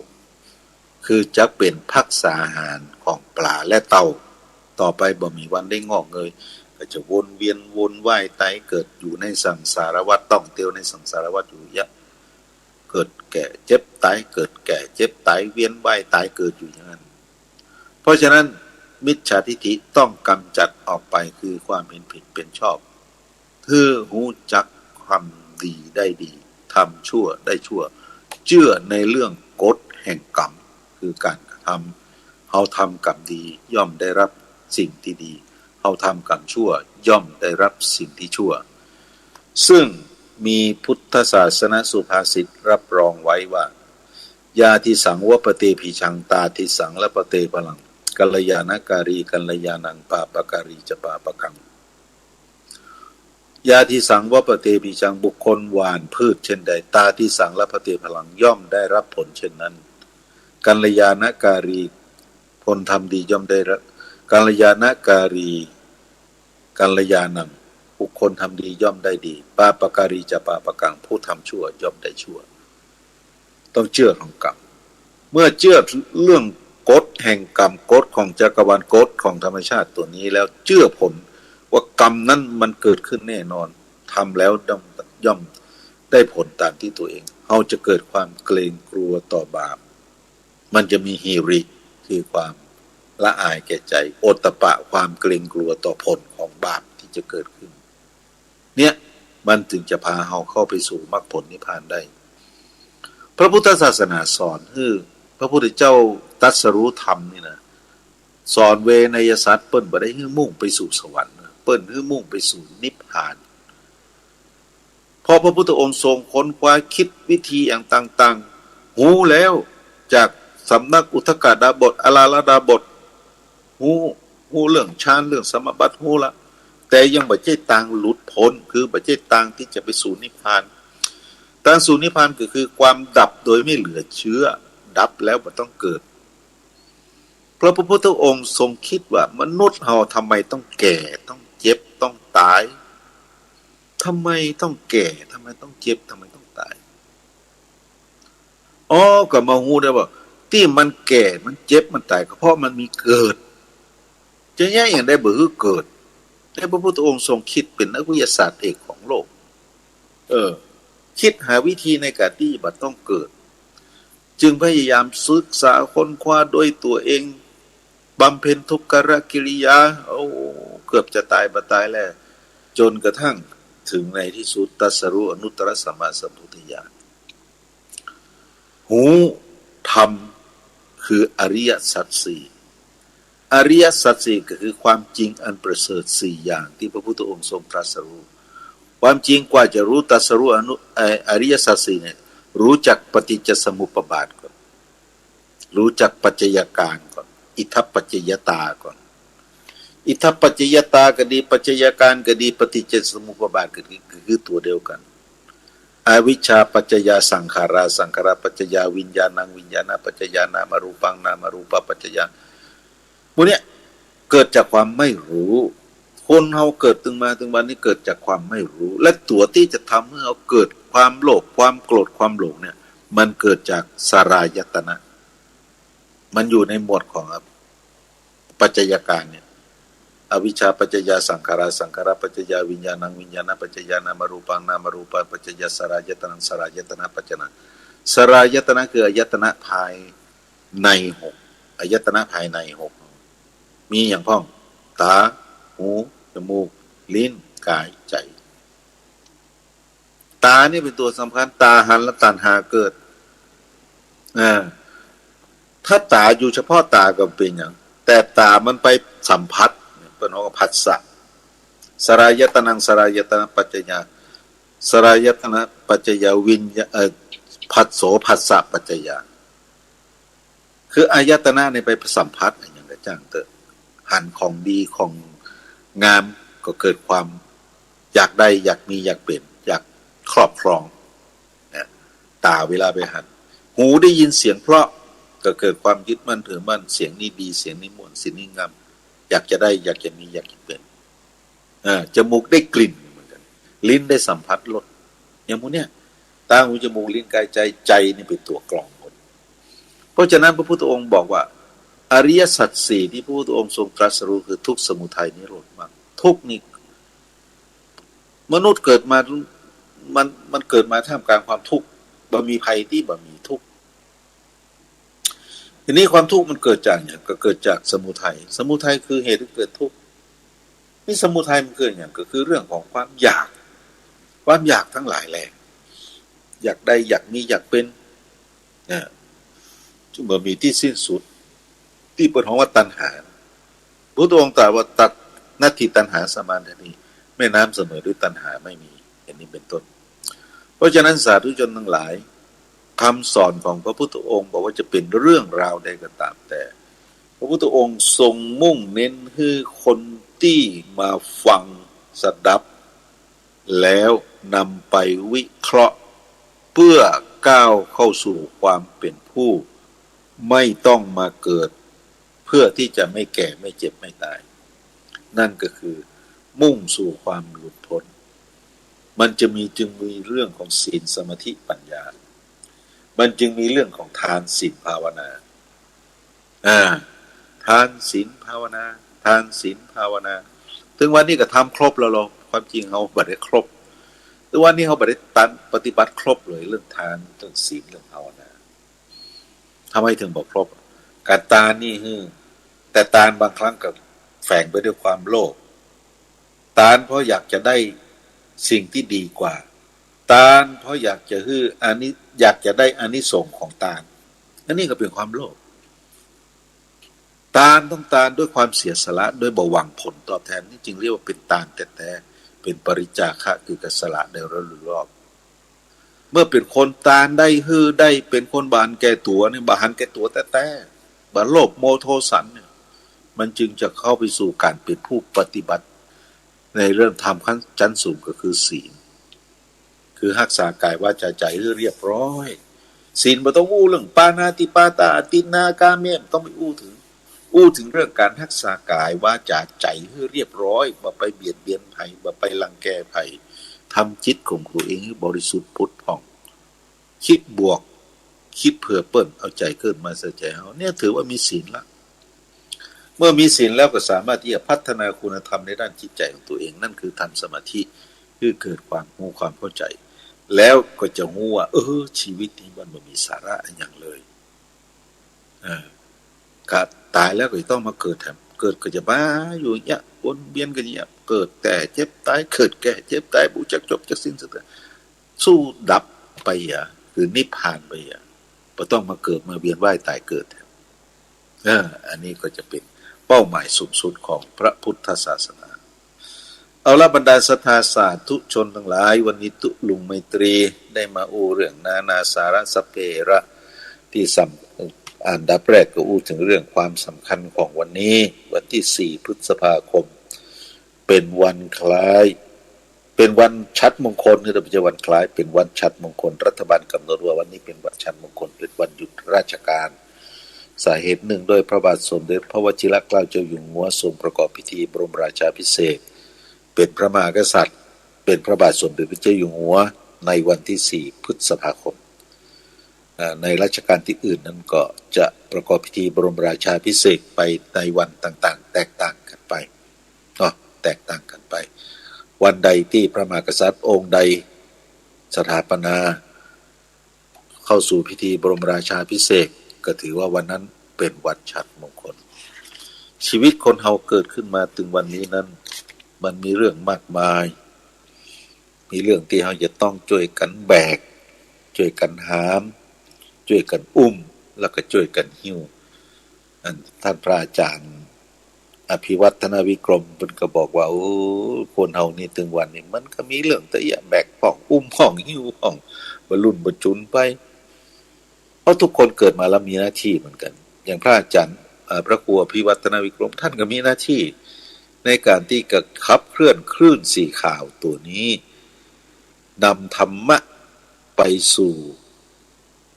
คือจะเป็นภักษาอาหารของปลาและเต่าต่อไปบ่มีวันได้งอกเงยก็จะวนเวียนวนว่ายตายเกิดอยู่ในสังสารวัฏต้องเตียวในสังสารวัฏอยู่ยะเกิดแก่เจ็บตายเกิดแก่เจ็บตายเวียนว่ายตายเกิดอยู่อย่างนั้นเพราะฉะนั้นมิจฉาทิฏฐิต้องกำจัดออกไปคือความเห็นผิดเป็นชอบคือรู้จักความดีได้ดีทำชั่วได้ชั่วเชื่อในเรื่องกฎแห่งกรรมคือการทำเฮาทำกรรมดีย่อมได้รับสิ่งที่ดีเฮาทำกรรมชั่วย่อมได้รับสิ่งที่ชั่วซึ่งมีพุทธศาสนสุภาษิตรับรองไว้ว่ายาทิสังวปเตภิชังตาทิสังละปเตพลังกัลยาณการีกัลยาณังปาปการีจะปาปกังยาทิสังวปเตภิชังบุคคลหว่านพืชเช่นใดตาทิสังละปเตพลังย่อมได้รับผลเช่นนั้นกัลยาณการีผลทำดีย่อมได้รับกัลยาณการีกัลยาณังบุคคลทำดีย่อมได้ดีปาปการีจะปาปกังผู้ทำชั่วย่อมได้ชั่วต้องเชื่อของกรรมเมื่อเชื่อเรื่องกฎแห่งกรรมกฎของจักรวาลกฎของธรรมชาติตัวนี้แล้วเชื่อผลว่ากรรมนั้นมันเกิดขึ้นแน่นอนทำแล้วย่อมได้ผลตามที่ตัวเองเราจะเกิดความเกรงกลัวต่อบาปมันจะมีฮีริคือความละอายแก่ใจโอตตปะความเกรงกลัวต่อผลของบาปที่จะเกิดขึ้นเนี่ยมันถึงจะพาเราเข้าไปสู่มรรคผลนิพพานได้พระพุทธศาสนาสอนคือพระพุทธเจ้าตรัสรู้ธรรมนี่นะสอนเวนยสัตว์เปิ้นบ่ได้ให้มุ่งไปสู่สวรรค์เปิ้นให้มุ่งไปสู่นิพพานพอพระพุทธองค์ทรงค้นคว้าคิดวิธีอย่างต่างๆหูแล้วจากสำนักอุทกดาบทอลาลดาบทหูเรื่องฌานเรื่องสมบัติหูละแต่ยังบ่ใช่ทางหลุดพ้นคือบ่ใช่ทางที่จะไปสู่นิพพานทางสู่นิพพานก็คือความดับโดยไม่เหลือเชื้อดับแล้วบ่ต้องเกิดเพราะพระพุทธองค์ทรงคิดว่ามนุษย์เฮาทำไมต้องแก่ต้องเจ็บต้องตายทำไมต้องแก่ทำไมต้องเจ็บทำไมต้องตายก็มาฮู้ได้ว่าที่มันแก่มันเจ็บมันตายก็เพราะมันมีเกิดจะแย่อย่างได้บ่คือเกิดแต่พระพุทธองค์ทรงคิดเป็นนักวิทยาศาสตร์เอกของโลกคิดหาวิธีในการที่บ่ต้องเกิดจึงพยายามศึกษาค้นคว้าด้วยตัวเองบำเพ็ญทุกขกิริยาเกือบจะตายบ่ตายแล้วจนกระทั่งถึงในที่สุดตรัสรู้อนุตตรสัมมาสัมพุทธญาณหูธรรมคืออริยสัจสี่อริยสัจสี่ก็คือความจริงอันประเสริฐสี่อย่างที่พระพุทธองค์ทรงตรัสรู้ความจริงกว่าจะรู้ตรัสรู้อริยสัจสี่เนี่ยรู้จักปฏิจจสมุปบาทก่อนรู้จักปัจจัยการก่อนอิทัปปัจจยตาก่อนอิทัปปัจจยตาก็ดีปัจจัยการก็ดีปฏิจจสมุปบาทก็คือตัวเดียวกัน อวิชชาปัจจยาสังขาราสังขารปัจจยาวิญญาณังวิญญาณปัจจยานามารูปังนามารูปปัจจยาพวกเนี้ยเกิดจากความไม่รู้คนเราเกิดถึงวันนี้เกิดจากความไม่รู้และตัวที่จะทำให้เราเกิดความโลภความโกรธความหลงเนี่ยมันเกิดจากสารายตนะมันอยู่ในหมวดของปัจจัยการเนี่ยอวิชชาปัจจยาสังขาราสังขารปัจจยาวิญญาณังวิญญาณปัจจยานามารูปังนามารูปปัจจยาสารายตนะสารายตนะปัจจนะสารายตนะคืออายตนะภายในหกอายตนะภายในหกมีอย่างพ้องตาหูจมูกลิ้นกายใจตานี่เป็นตัวสำคัญตาหันและตัณหาเกิดถ้าตาอยู่เฉพาะตาก็เป็นอย่างแต่ตามันไปสัมผัสเป็นของผัสสะสรายตนังสรายตนะปัจจยาสรายตนะปัจจยาวิญญาผัสโสผัสสะปัจจยาคืออายตนะในไปสัมผัสอย่างกระจ่างเตอะหันของดีของงามก็เกิดความอยากได้อยากมีอยากเป็นอยากครอบครองนะตาเวลาไปหันหูได้ยินเสียงเพราะก็เกิดความยึดมั่นถือมั่นเสียงนี้ดีเสียงนี้ม่วนเสียงนี้งามอยากจะได้อยากจะมีอยากจะเป็นจมูกได้กลิ่นเหมือนกันลิ้นได้สัมผัสรสอย่างพวกเนี้ยตาหูจมูกลิ้นกายใจใจนี่เป็นตัวกรองหมดเพราะฉะนั้นพระพุทธองค์บอกว่าอริยสัจสี่ที่พระพุทธองค์ทรงตรัสรู้คือทุกข์สมุทัยนิโรธมรรคทุกข์นี่มนุษย์เกิดมามันเกิดมาท่ามกลางความทุกข์บ่มีภัยที่บ่มีทุกข์ทีนี้ความทุกข์มันเกิดจากอย่างก็เกิดจากสมุทัยสมุทัยคือเหตุที่เกิดทุกข์นี่สมุทัยมันเกิดอย่างก็คือเรื่องของความอยากทั้งหลายแหละอยากได้อยากมีอยากเป็นจึงบ่มีที่สิ้นสุดที่เป็นของว่าตัณหาพระองค์ตรัสว่าตัดนัตถิตัณหาสมานนีแม่น้ำเสมอด้วยตัณหาไม่มีอย่างนี้เป็นต้นเพราะฉะนั้นสาธุชนทั้งหลายคำสอนของพระพุทธองค์บอกว่าจะเป็นเรื่องราวใดก็ตามแต่พระพุทธองค์ทรงมุ่งเน้นให้คนที่มาฟังสดับแล้วนำไปวิเคราะห์เพื่อก้าวเข้าสู่ความเป็นผู้ไม่ต้องมาเกิดเพื่อที่จะไม่แก่ไม่เจ็บไม่ตายนั่นก็คือมุ่งสู่ความหลุดพ้นมันจึงมีเรื่องของศีลสมาธิปัญญามันจึงมีเรื่องของทานศีลภาวนาทานศีลภาวนาทานศีลภาวนาถึงวันนี้ก็ทำครบแล้วเราความจริงเขาบัดได้ครบถึงวันนี้เขาบัดได้ตันปฏิบัติครบเลยเรื่องทานเรื่องศีลเรื่องภาวนาทำไมถึงบอกครบการตานนี่แต่ตานบางครั้งก็แฝงไปด้วยความโลภตานเพราะอยากจะได้สิ่งที่ดีกว่าตานเพราะอยากจะอยากจะได้อานิสงส์ของตานอันนี้ก็เป็นความโลภตานต้องตานด้วยความเสียสละด้วยบ่หวังผลตอบแทนนี่จึงเรียกว่าเป็นตานแต่เป็นปริจาคะคือการสละในรอบเมื่อเป็นคนตานได้เป็นคนบานแก่ตัวเนี่ยบานแก่ตัวแต่บานโลภโมโทสันเนี่ยมันจึงจะเข้าไปสู่การเป็นผู้ปฏิบัติในเรื่องธรรมขั้นชั้นสูงก็คือศีลคือรักษากายวาจาใจให้เรียบร้อยศีลบ่ต้องอู้เรื่องปานาติปาตาตินากาเมต้องไปอู้ถึงเรื่องการรักษากายวาจาใจให้เรียบร้อยบ่ไปเบียดเบียนไผบ่ไปรังแกไผทำจิตของตัวเองให้บริสุทธิ์ผุดผ่องคิดบวกคิดเผื่อเปิ้นเอาใจเกิดมาใส่ใจเฮาเนี่ยถือว่ามีศีลละเมื่อมีศีลแล้วก็สามารถที่จะพัฒนาคุณธรรมในด้านจิตใจของตัวเองนั่นคือทำสมาธิคือเกิดความรู้ความเข้าใจแล้วก็จะรู้ว่าชีวิตนี้มันไม่มีสาระอย่างเลยก็ตายแล้วก็ต้องมาเกิดเกิดก็จะบ้าอยู่อย่างเงี้ยวนเวียนกันอย่างเงี้ยเกิดแต่เจ็บตายเกิดแก่เจ็บตายบูจักจบจักสิ้นสุดสู้ดับไปคือนิพพานไปบ่ต้องมาเกิดมาเวียนว่ายตายเกิดอันนี้ก็จะเป็นเป้าหมายสูงสุดของพระพุทธศาสนาเอาละบรรดาศรัทธาสาธุชนทั้งหลายวันนี้ตุลุงไมตรีได้มาอู้เรื่องนาสาระสเประที่อันดับแรกก็อู้ถึงเรื่องความสำคัญของวันนี้วันที่4 พฤษภาคมเป็นวันคล้ายเป็ เป็นวันชัดมงคลนี่เราจะวันคล้ายเป็นวันชัดมงคลรัฐบาลกำหนดว่าวันนี้เป็นวันชัดมงคลเป็นวันหยุดราชการสาเหตุหนึ่งโดยพระบาทสมเด็จพระวชิรเกล้าเจ้าอยู่หัวทรงประกอบพิธีบรมราชาภิเษกเป็นพระมหากษัตริย์เป็นพระบาทสมเด็จพระเจ้าอยู่หัวในวันที่4 พฤษภาคมในรัชกาลที่อื่นนั้นก็จะประกอบพิธีบรมราชาภิเษกไปในวันต่างๆแตกต่างกันไปแตกต่างกันไปวันใดที่พระมหากษัตริย์องค์ใดสถาปนาเข้าสู่พิธีบรมราชาภิเษกก็ถือว่าวันนั้นเป็นวันชัดมงคลชีวิตคนเฮาเกิดขึ้นมาถึงวันนี้นั้นมันมีเรื่องมากมายมีเรื่องที่เฮาจะต้องช่วยกันแบกช่วยกันหามช่วยกันอุ้มแล้วก็ช่วยกันหิ้วท่านพระอาจารย์อภิวัฒนวิกรมเพิ่นก็บอกว่าโอ้คนเฮานี่ถึงวันนี้มันก็มีเรื่องแต่อย่าแบกป้องอุ้มป้องหิ้วป้องบรรลุนบรรจุนไปเพราะทุกคนเกิดมาแล้วมีหน้าที่เหมือนกันอย่างพระอาจารย์พระครูอภิวัฒนวิกรมท่านก็มีหน้าที่ในการที่จะขับเคลื่อนคลื่นสีขาวตัวนี้นำธรรมะไปสู่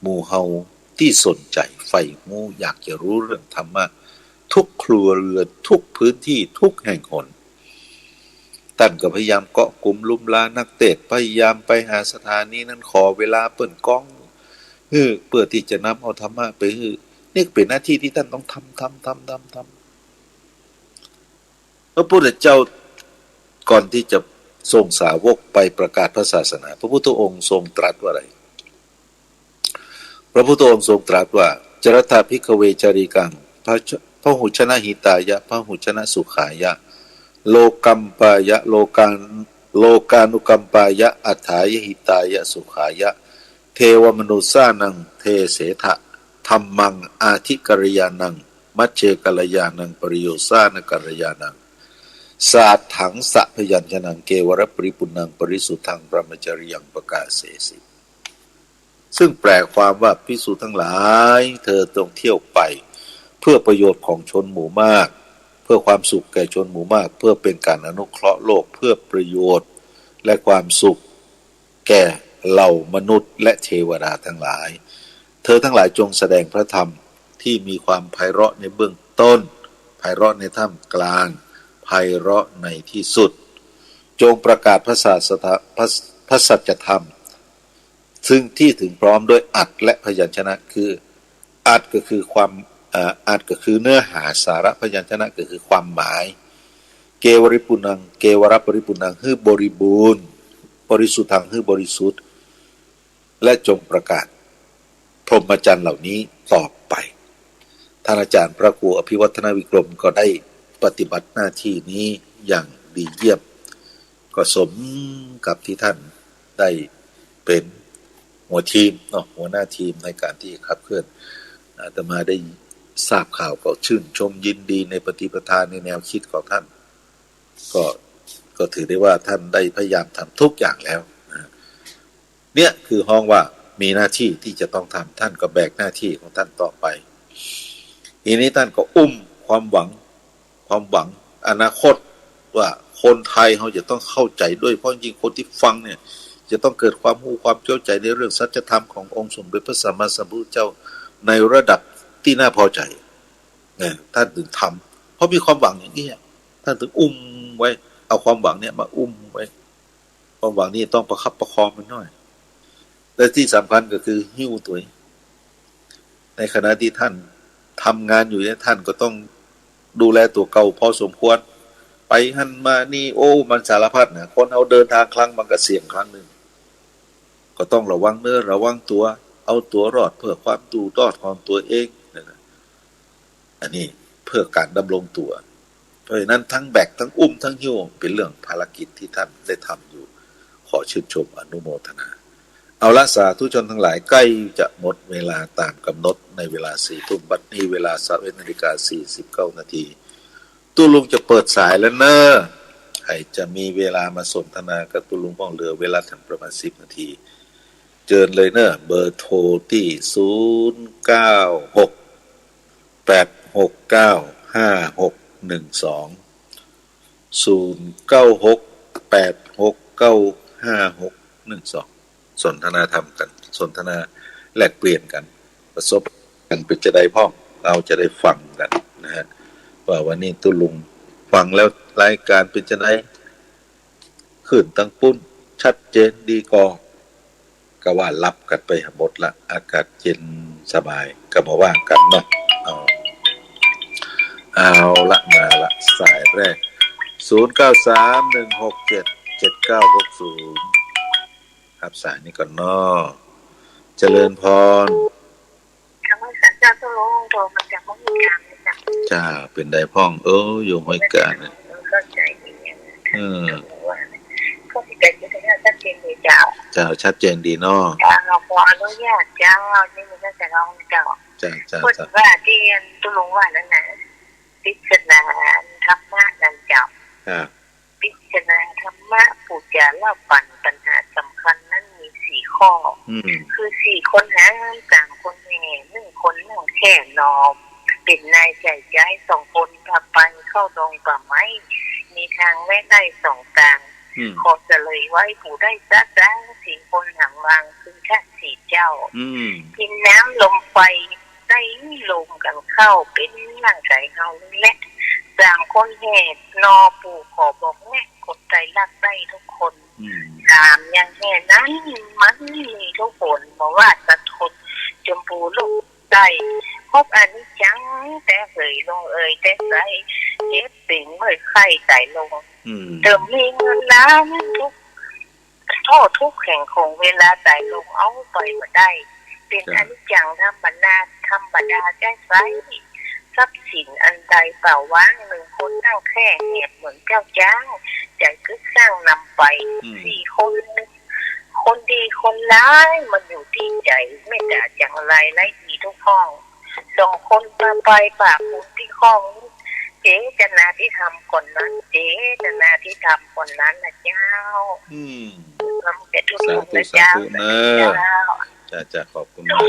หมู่เฮาที่สนใจใฝ่หูอยากจะรู้เรื่องธรรมะทุกครัวเรือนทุกพื้นที่ทุกแห่งหนท่านก็พยายามเกาะกลุ่มลุมลานักเตะพยายามไปหาสถานีนั้นขอเวลาเปิ่นกล้องเพื่อที่จะนำเอาธรรมะไปนี่เป็นหน้าที่ที่ท่านต้องทำพระพุทธเจ้าก่อนที่จะส่งสาวกไปประกาศพระศาสนาพระพุทธองค์ทรงตรัสว่าอะไรพระพุทธองค์ทรงตรัสว่าจรตาภิกขเวจาริกังพหุชนะหิตายะพหุชนะสุขายะโลกัมปายะโลกานุกัมปายะอัฏฐายหิตายะสุขายะเทวมนุสานังเทเสถะธัมมังอาทิกัลยานังมัชเชกัลยานังปริโยสานกัลยานังสาถังสะพยัญชนะเกวรปริปุนังปริสุทธังพรหมจริยังประกาศเสสิซึ่งแปลความว่าภิกษุทั้งหลายเธอต้องเที่ยวไปเพื่อประโยชน์ของชนหมู่มากเพื่อความสุขแก่ชนหมู่มากเพื่อเป็นการอนุเคราะห์โลกเพื่อประโยชน์และความสุขแก่เหล่ามนุษย์และเทวดาทั้งหลายเธอทั้งหลายจงแสดงพระธรรมที่มีความไพเราะในเบื้องต้นไพเราะในท่ามกลางไพเราะในที่สุดจงประกาศพระสัจธรรมซึ่งที่ถึงพร้อมด้วยอัตและพยัญชนะคืออัตก็คือความอัตก็คือเนื้อหาสาระพยัญชนะก็คือความหมายเกวริปุนังเกวรปริปุนังคือบริบูรณ์บริสุทธังคือบริสุทธิ์และจงประกาศพรหมจรรย์เหล่านี้ต่อไปท่านอาจารย์พระครูอภิวัฒนวิกรมก็ได้ปฏิบัติหน้าที่นี้อย่างดีเยี่ยมก็สมกับที่ท่านได้เป็นหัวทีมหัวหน้าทีมในการที่ขับเคลื่อนอาตมาได้ทราบข่าวก็ชื่นชมยินดีในปฏิปทาในแนวคิดของท่านก็ถือได้ว่าท่านได้พยายามทำทุกอย่างแล้วเนี่ยคือห้องว่ามีหน้าที่ที่จะต้องทำท่านก็แบกหน้าที่ของท่านต่อไปทีนี้ท่านก็อุ้มความหวังอนาคตว่าคนไทยเขาจะต้องเข้าใจด้วยเพราะจริงคนที่ฟังเนี่ยจะต้องเกิดความรู้ความเข้าใจในเรื่องสัจธรรมขององค์สมเด็จพระสัมมาสัมพุทธเจ้าในระดับที่น่าพอใจเนี่ยท่านถึงทำเพราะมีความหวังอย่างนี้ท่านถึงอุ้มไว้เอาความหวังเนี่ยมาอุ้มไว้ความหวังนี้ต้องประคับประคองมันหน่อยและที่สำคัญก็คือหิ้วตัวในขณะที่ท่านทำงานอยู่เนี่ยท่านก็ต้องดูแลตัวเก่าพอสมควรไปหันมานี่โอ้มันสารพัดนะคนเอาเดินทางครั้งมันก็เสี่ยงครั้งหนึ่งก็ต้องระวังเนื้อระวังตัวเอาตัวรอดเพื่อความดูรอดของตัวเองนะอันนี้เพื่อการดำรงตัวเพราะฉะนั้นทั้งแบกทั้งอุ้มทั้งหิ้วเป็นเรื่องภารกิจที่ท่านได้ทำอยู่ขอชื่นชมอนุโมทนาเอาละสาธุชนทั้งหลายใกล้จะหมดเวลาตามกำหนดในเวลา 4 ทุ่มบัดนี้เวลา 21:49 นาทีตู้ลุงจะเปิดสายแล้วเนอะใครจะมีเวลามาสนทนากับตู้ลุงบ้องเหลือเวลาถึงประมาณ10 นาทีเจิญเลยเนอะเบอร์โทรที่0968695612 0968695612 955612สนทนาธรรมกันสนทนาแลกเปลี่ยนกันประสบกันเป็นจะได้พ้องเราจะได้ฟังกันนะฮะว่าวันนี้ตุลุงฟังแล้วรายการเป็นจะได้ขึ้นตั้งปุ้นชัดเจนดีก็ว่ารับกันไปหมดละอากาศเย็นสบายก็มาว่ากันเนาะเอาละมาละสายแรก0931677960ครับสายนี้ก่อนเนาะเจริญพรคำว่าสัญญาต้องรู้โทรมาจากห้องการเลยจ้ะจ้าเป็นได้พ้องอยู่ห้อยการเนี่ยเข้าใจดีก็ที่เกิดขึ้นได้ชัดเจนดีเจ้าชัดเจนดีเนาะเราขออนุญาตเจ้านี่มันก็จะลองเจ้าพูดว่าที่ตุลุงว่านั่นนะพิจารณาธรรมะนั่นเจ้าพิจารณาธรรมะปู่จาเล่าปัญหาสำคัญนั้นมี4 ข้อคือ4 คนหา3 คนแห่1 คนนั่งแค่นอมเป็นนายใจย้าย2 คนพาไปเข้าดงป่าไม้มีทางแวะได้2 ทางขอเฉลยไว้ผู้ได้ซักล้าง4 คนหางวางคือแค่4 เจ้ากินน้ำลมไฟได้ลมกันเข้าเป็นร่างกายเฮาและ3 คนแห่นอปู่ขอบอกแม่กดใจรักได้ทุกคน3 อย่างแห่นั้นมันมีทุกคนบอกว่าสัตว์คนจมพูลูกได้พบอันนี้จังแต่เคยลงแต่ใส่เจ็บสิ่งเมื่อไข้ใส่ลงเติมมีเงินล้านทุกแห่งของเวลาใส่ลงเอาไปมาได้เป็นอันนี้จังธรรมดาได้ใส่ทรัพย์สินอันใดเปล่าว่าง1 คนนั่งแค่เหตุเหมือนเจ้าจ้างใจคึกสร้างนำไป4 คนดีคนร้ายมันอยู่ที่ใจไม่ด่าจังไรไร้ดีทุกห้อง2 คนไปปากคุณที่ห้องเจ๊จนาที่ทำคนนั้นเจ๊จนาที่ทำคนนั้นนะเจ้าเราจะทุกคนนะเจ้าจะขอบคุณมาก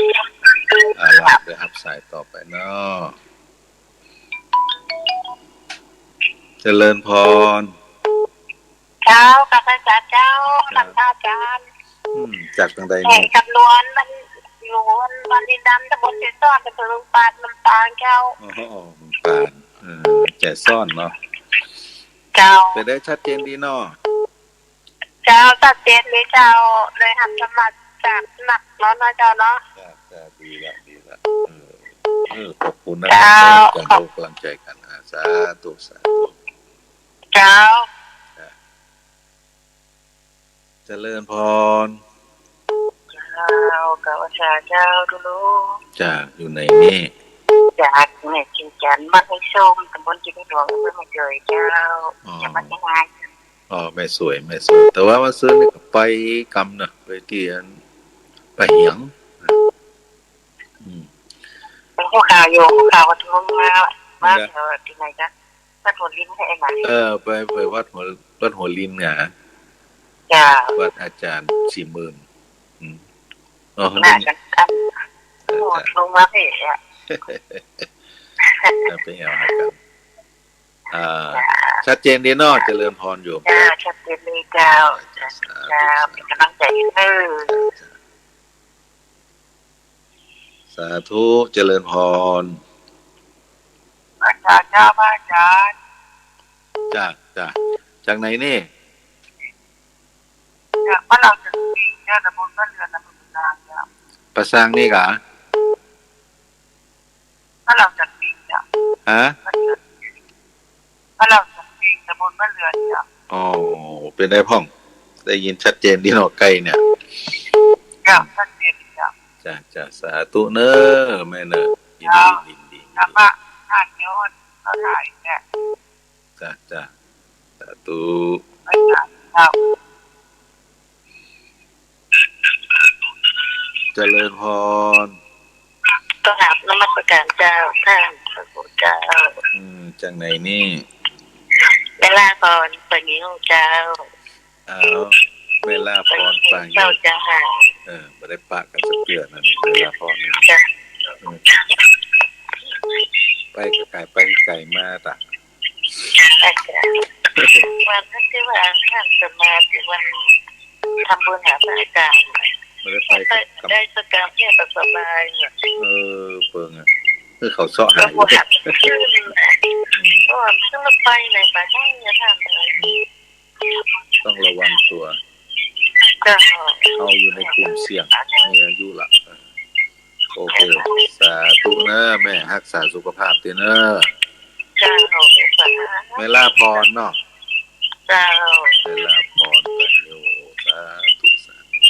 เราจะรับสายต่อไปเนาะเจริญพรเจ้ากับพระเจ้าท่านอาจารย์จากทางใดนี่จำนวนมันอยู่วันดินดำตะบนเจซ่อนตะบนลุงปานลำปางเจ้าลุงปานแก่ซ่อนเนาะเจ้าเป็นได้ชัดเจนดีเนาะเจ้าชัดเจนเลยเจ้าเลยทำสมัครจากหนักแล้วนะเจ้าเนาะจ้าดีละขอบคุณนะการให้กำลังใจกันสาธุเจ้าเจริญพรกับอาจารย์เจ้าดูจากอยู่ในนี่จากแม่จินจันบ้านให้ส้มตำบลจินหลวงเพื่อมาเจอเจ้าจะมายังไงไม่สวยแต่ว่ามาซื้อนี่ไปกำนะไปเตียนไปเหียงเป็นผู้ข่าวโยผู้ข่าววัดทุ่งมาที่ไหนจ๊ะวัดหัวลิ้นให้ไหนไปวัดหัวลิ้นไงวัดอาจารย์40,000น่าจะลงมาเพจไปเอากันชัดเจนดีเนาะเจริญพรโยมชัดเจนเลยเจ้าเป็นกำลังใจให้สาธุเจริญพรอาจารย์อาจารย์จ้าจากไหนนี่บ้านเราจะมีตำบลบ้านเรือนตำบลนางเนี่ยประสร้างนี่กะบ้านเราจะมีเนี่ยบ้านเราจะมีตำบลบ้านเรือนเนี่ยเป็นได้พ่องได้ยินชัดเจนดีเนาะใกล้เนี่ยชัดเจนจ้าสาธุเนอแม่เนอยินดีธรรมะท่านย้อนเขาถ่ายเนี่ยจ้าสาธุเจริญพรต้องหาบนมัสการเจ้าท่านพระพุทธเจ้าจากไหนนี่เวลาพรปะงิ้วเจ้าเวลาพรปะงิ้วเจ้าจะหาไม่ได้ปะกันสักเดือนนั่นเวลาพรนี่ไปไกลมาต่าง วันที่ว่าท่านจะมาที่วันทำบุญหาพระอาจารย์ไม่ได้ไปได้สกามเนี่ยสบายเนี่ยเปิงอ่ะคือเขาเสาะหายชื่อนึงนะก็ต้องไปไหนไปได้เนี่ยท่านเลยต้องระวังตัวเอาอยู่ในกลุ่มเสี่ยงมีอายุละโอเคสาธุนะแม่รักษาสุขภาพเด้อเนอะไม่ลาพรเนาะไม่ลาพรกันโยสาธุสาธุ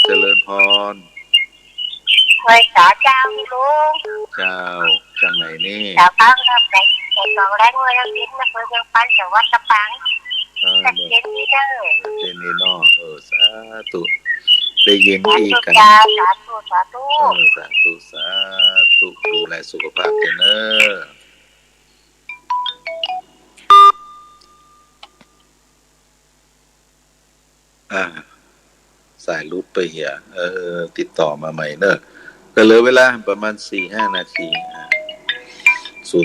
เจริญพรไว้สาเจ้าลุงเจ้าจังไหนนี่สาปังครับแต่สองแรงเลยยังกินนะเพื่อนปันแต่ว่าสปังแต่เย็นนี่เด้อเย็นนี่เนาะสาธุได้ยินอีกกันสาธุสาธุสาธุสาธุดูแลสุขภาพกันเนอะสายรุดไปเหี่ยติดต่อมาใหม่เนอะก็เหลือเวลาประมาณ 4-5 นาที083373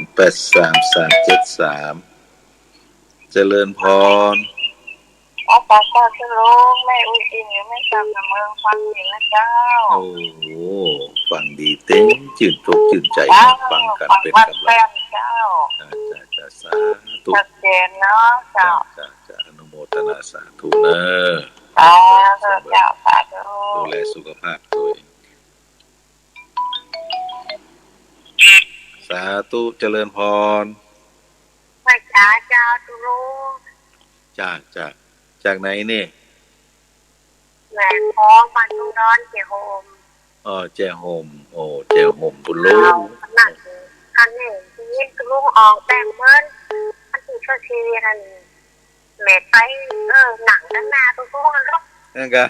เจริญพรอาจารย์จะลงแม่อุ้ยอินอยู่ไม่จำกับเมืองฟังอยู่นะเจ้าโอ้โหฟังดีเต็มจื่นจกจื่นใจฟังกันเป็นกำลังเจ้าจะสาธุชัดเจนเนาะเจ้าจะอนุโมทนาสาธุเนอะเจ้าสาธุดูแลสุขภาพตัวเองสาธุเจริญพรพระเจ้าตุลุงจากไหนนี่แหวนท้องมันต้องร้อนเจโฮมเจโฮมเจโฮมบุญลูกอันนี้ยินตุลุงออกแต่เมื่ออันที่เชื่อชีนันแม่ไปหนังด้านหน้าตุลุงกันหรอกนั่นก็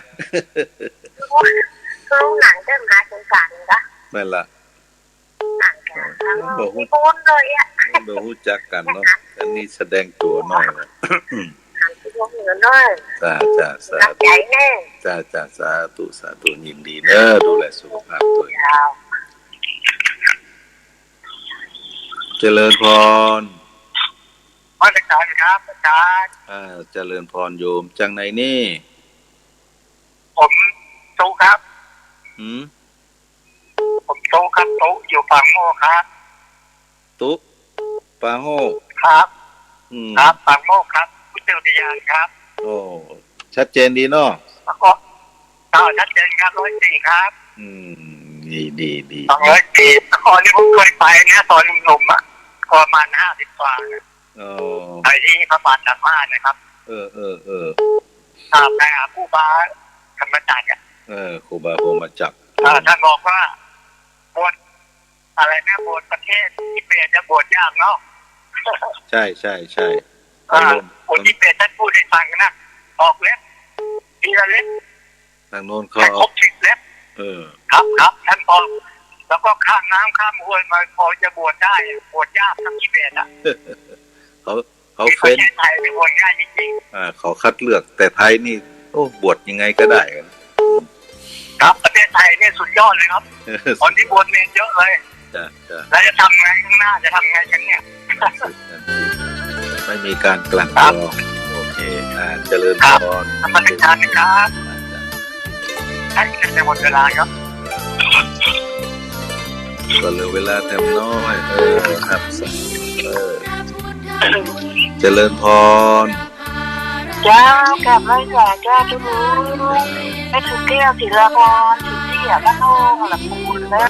ตุลุงหนังเดิมหาสงสารนะนั่นล่ะมีโอนเลยอ่ะบ่ฮู้จักกันเนาะอันนี้แสดงตัวหน่อยจ้าสาธุยินดีเนอะดูแลสุขภาพตัวเองเจริญพรอาจารย์ครับอาจารย์เจริญพรโยมจังไหนนี่ผมตุ๊ครับผมตุ๊ครับตุ๊อยู่ปางโมครับตุ๊ปางโมครับครับปางโมครับพุทธวิญญาณครับโอ้ชัดเจนดีเนาะก็ชัดเจนครับ104ครับดี204ตอนนี้ผมเคยไปเนี่ยตอนหนุ่มๆอ่ะประมาณ50 กว่าไปที่พระบาท3 5นะครับไปหาครูบาธรรมจักรครูบาพรหมจักรท่านบอกว่าบวชอะไรนะบวชประเทศที่เปลี่ยนจะบวชยากเนาะใช่คนที่เปลี่ยนท่านพูดให้ฟังนะออกเล็บทีละเล็บทางโน้นเขาครบ10 เล็บครับท่านบอกแล้วก็ข้ามน้ำข้ามห้วยมาพอจะบวชได้บวชยากทั้งที่เปลี่ยนอ่ะเขาเฟ้นไทยบวชง่ายจริงๆเขาคัดเลือกแต่ไทยนี่บวชยังไงก็ได้ครับประเทศไทยนี่สุดยอดเลยครับตอนที่บวชเนรเยอะเลยแล้วจะทำไงข้างหน้าจะทำไงกันเนี่ยไม่มีการกลั่นกรองโอเคเจริญพรธรรมชาตินะครับใช้กันในหมดเวลาครับก็เหลือเวลาเต็มน้อยครับเจริญพรเจ้ากับไม่อยากเจ้าทุกคนไม่ถูกเกี่ยวศิลปะศิลป์บ้านโง่หลับปูนเลย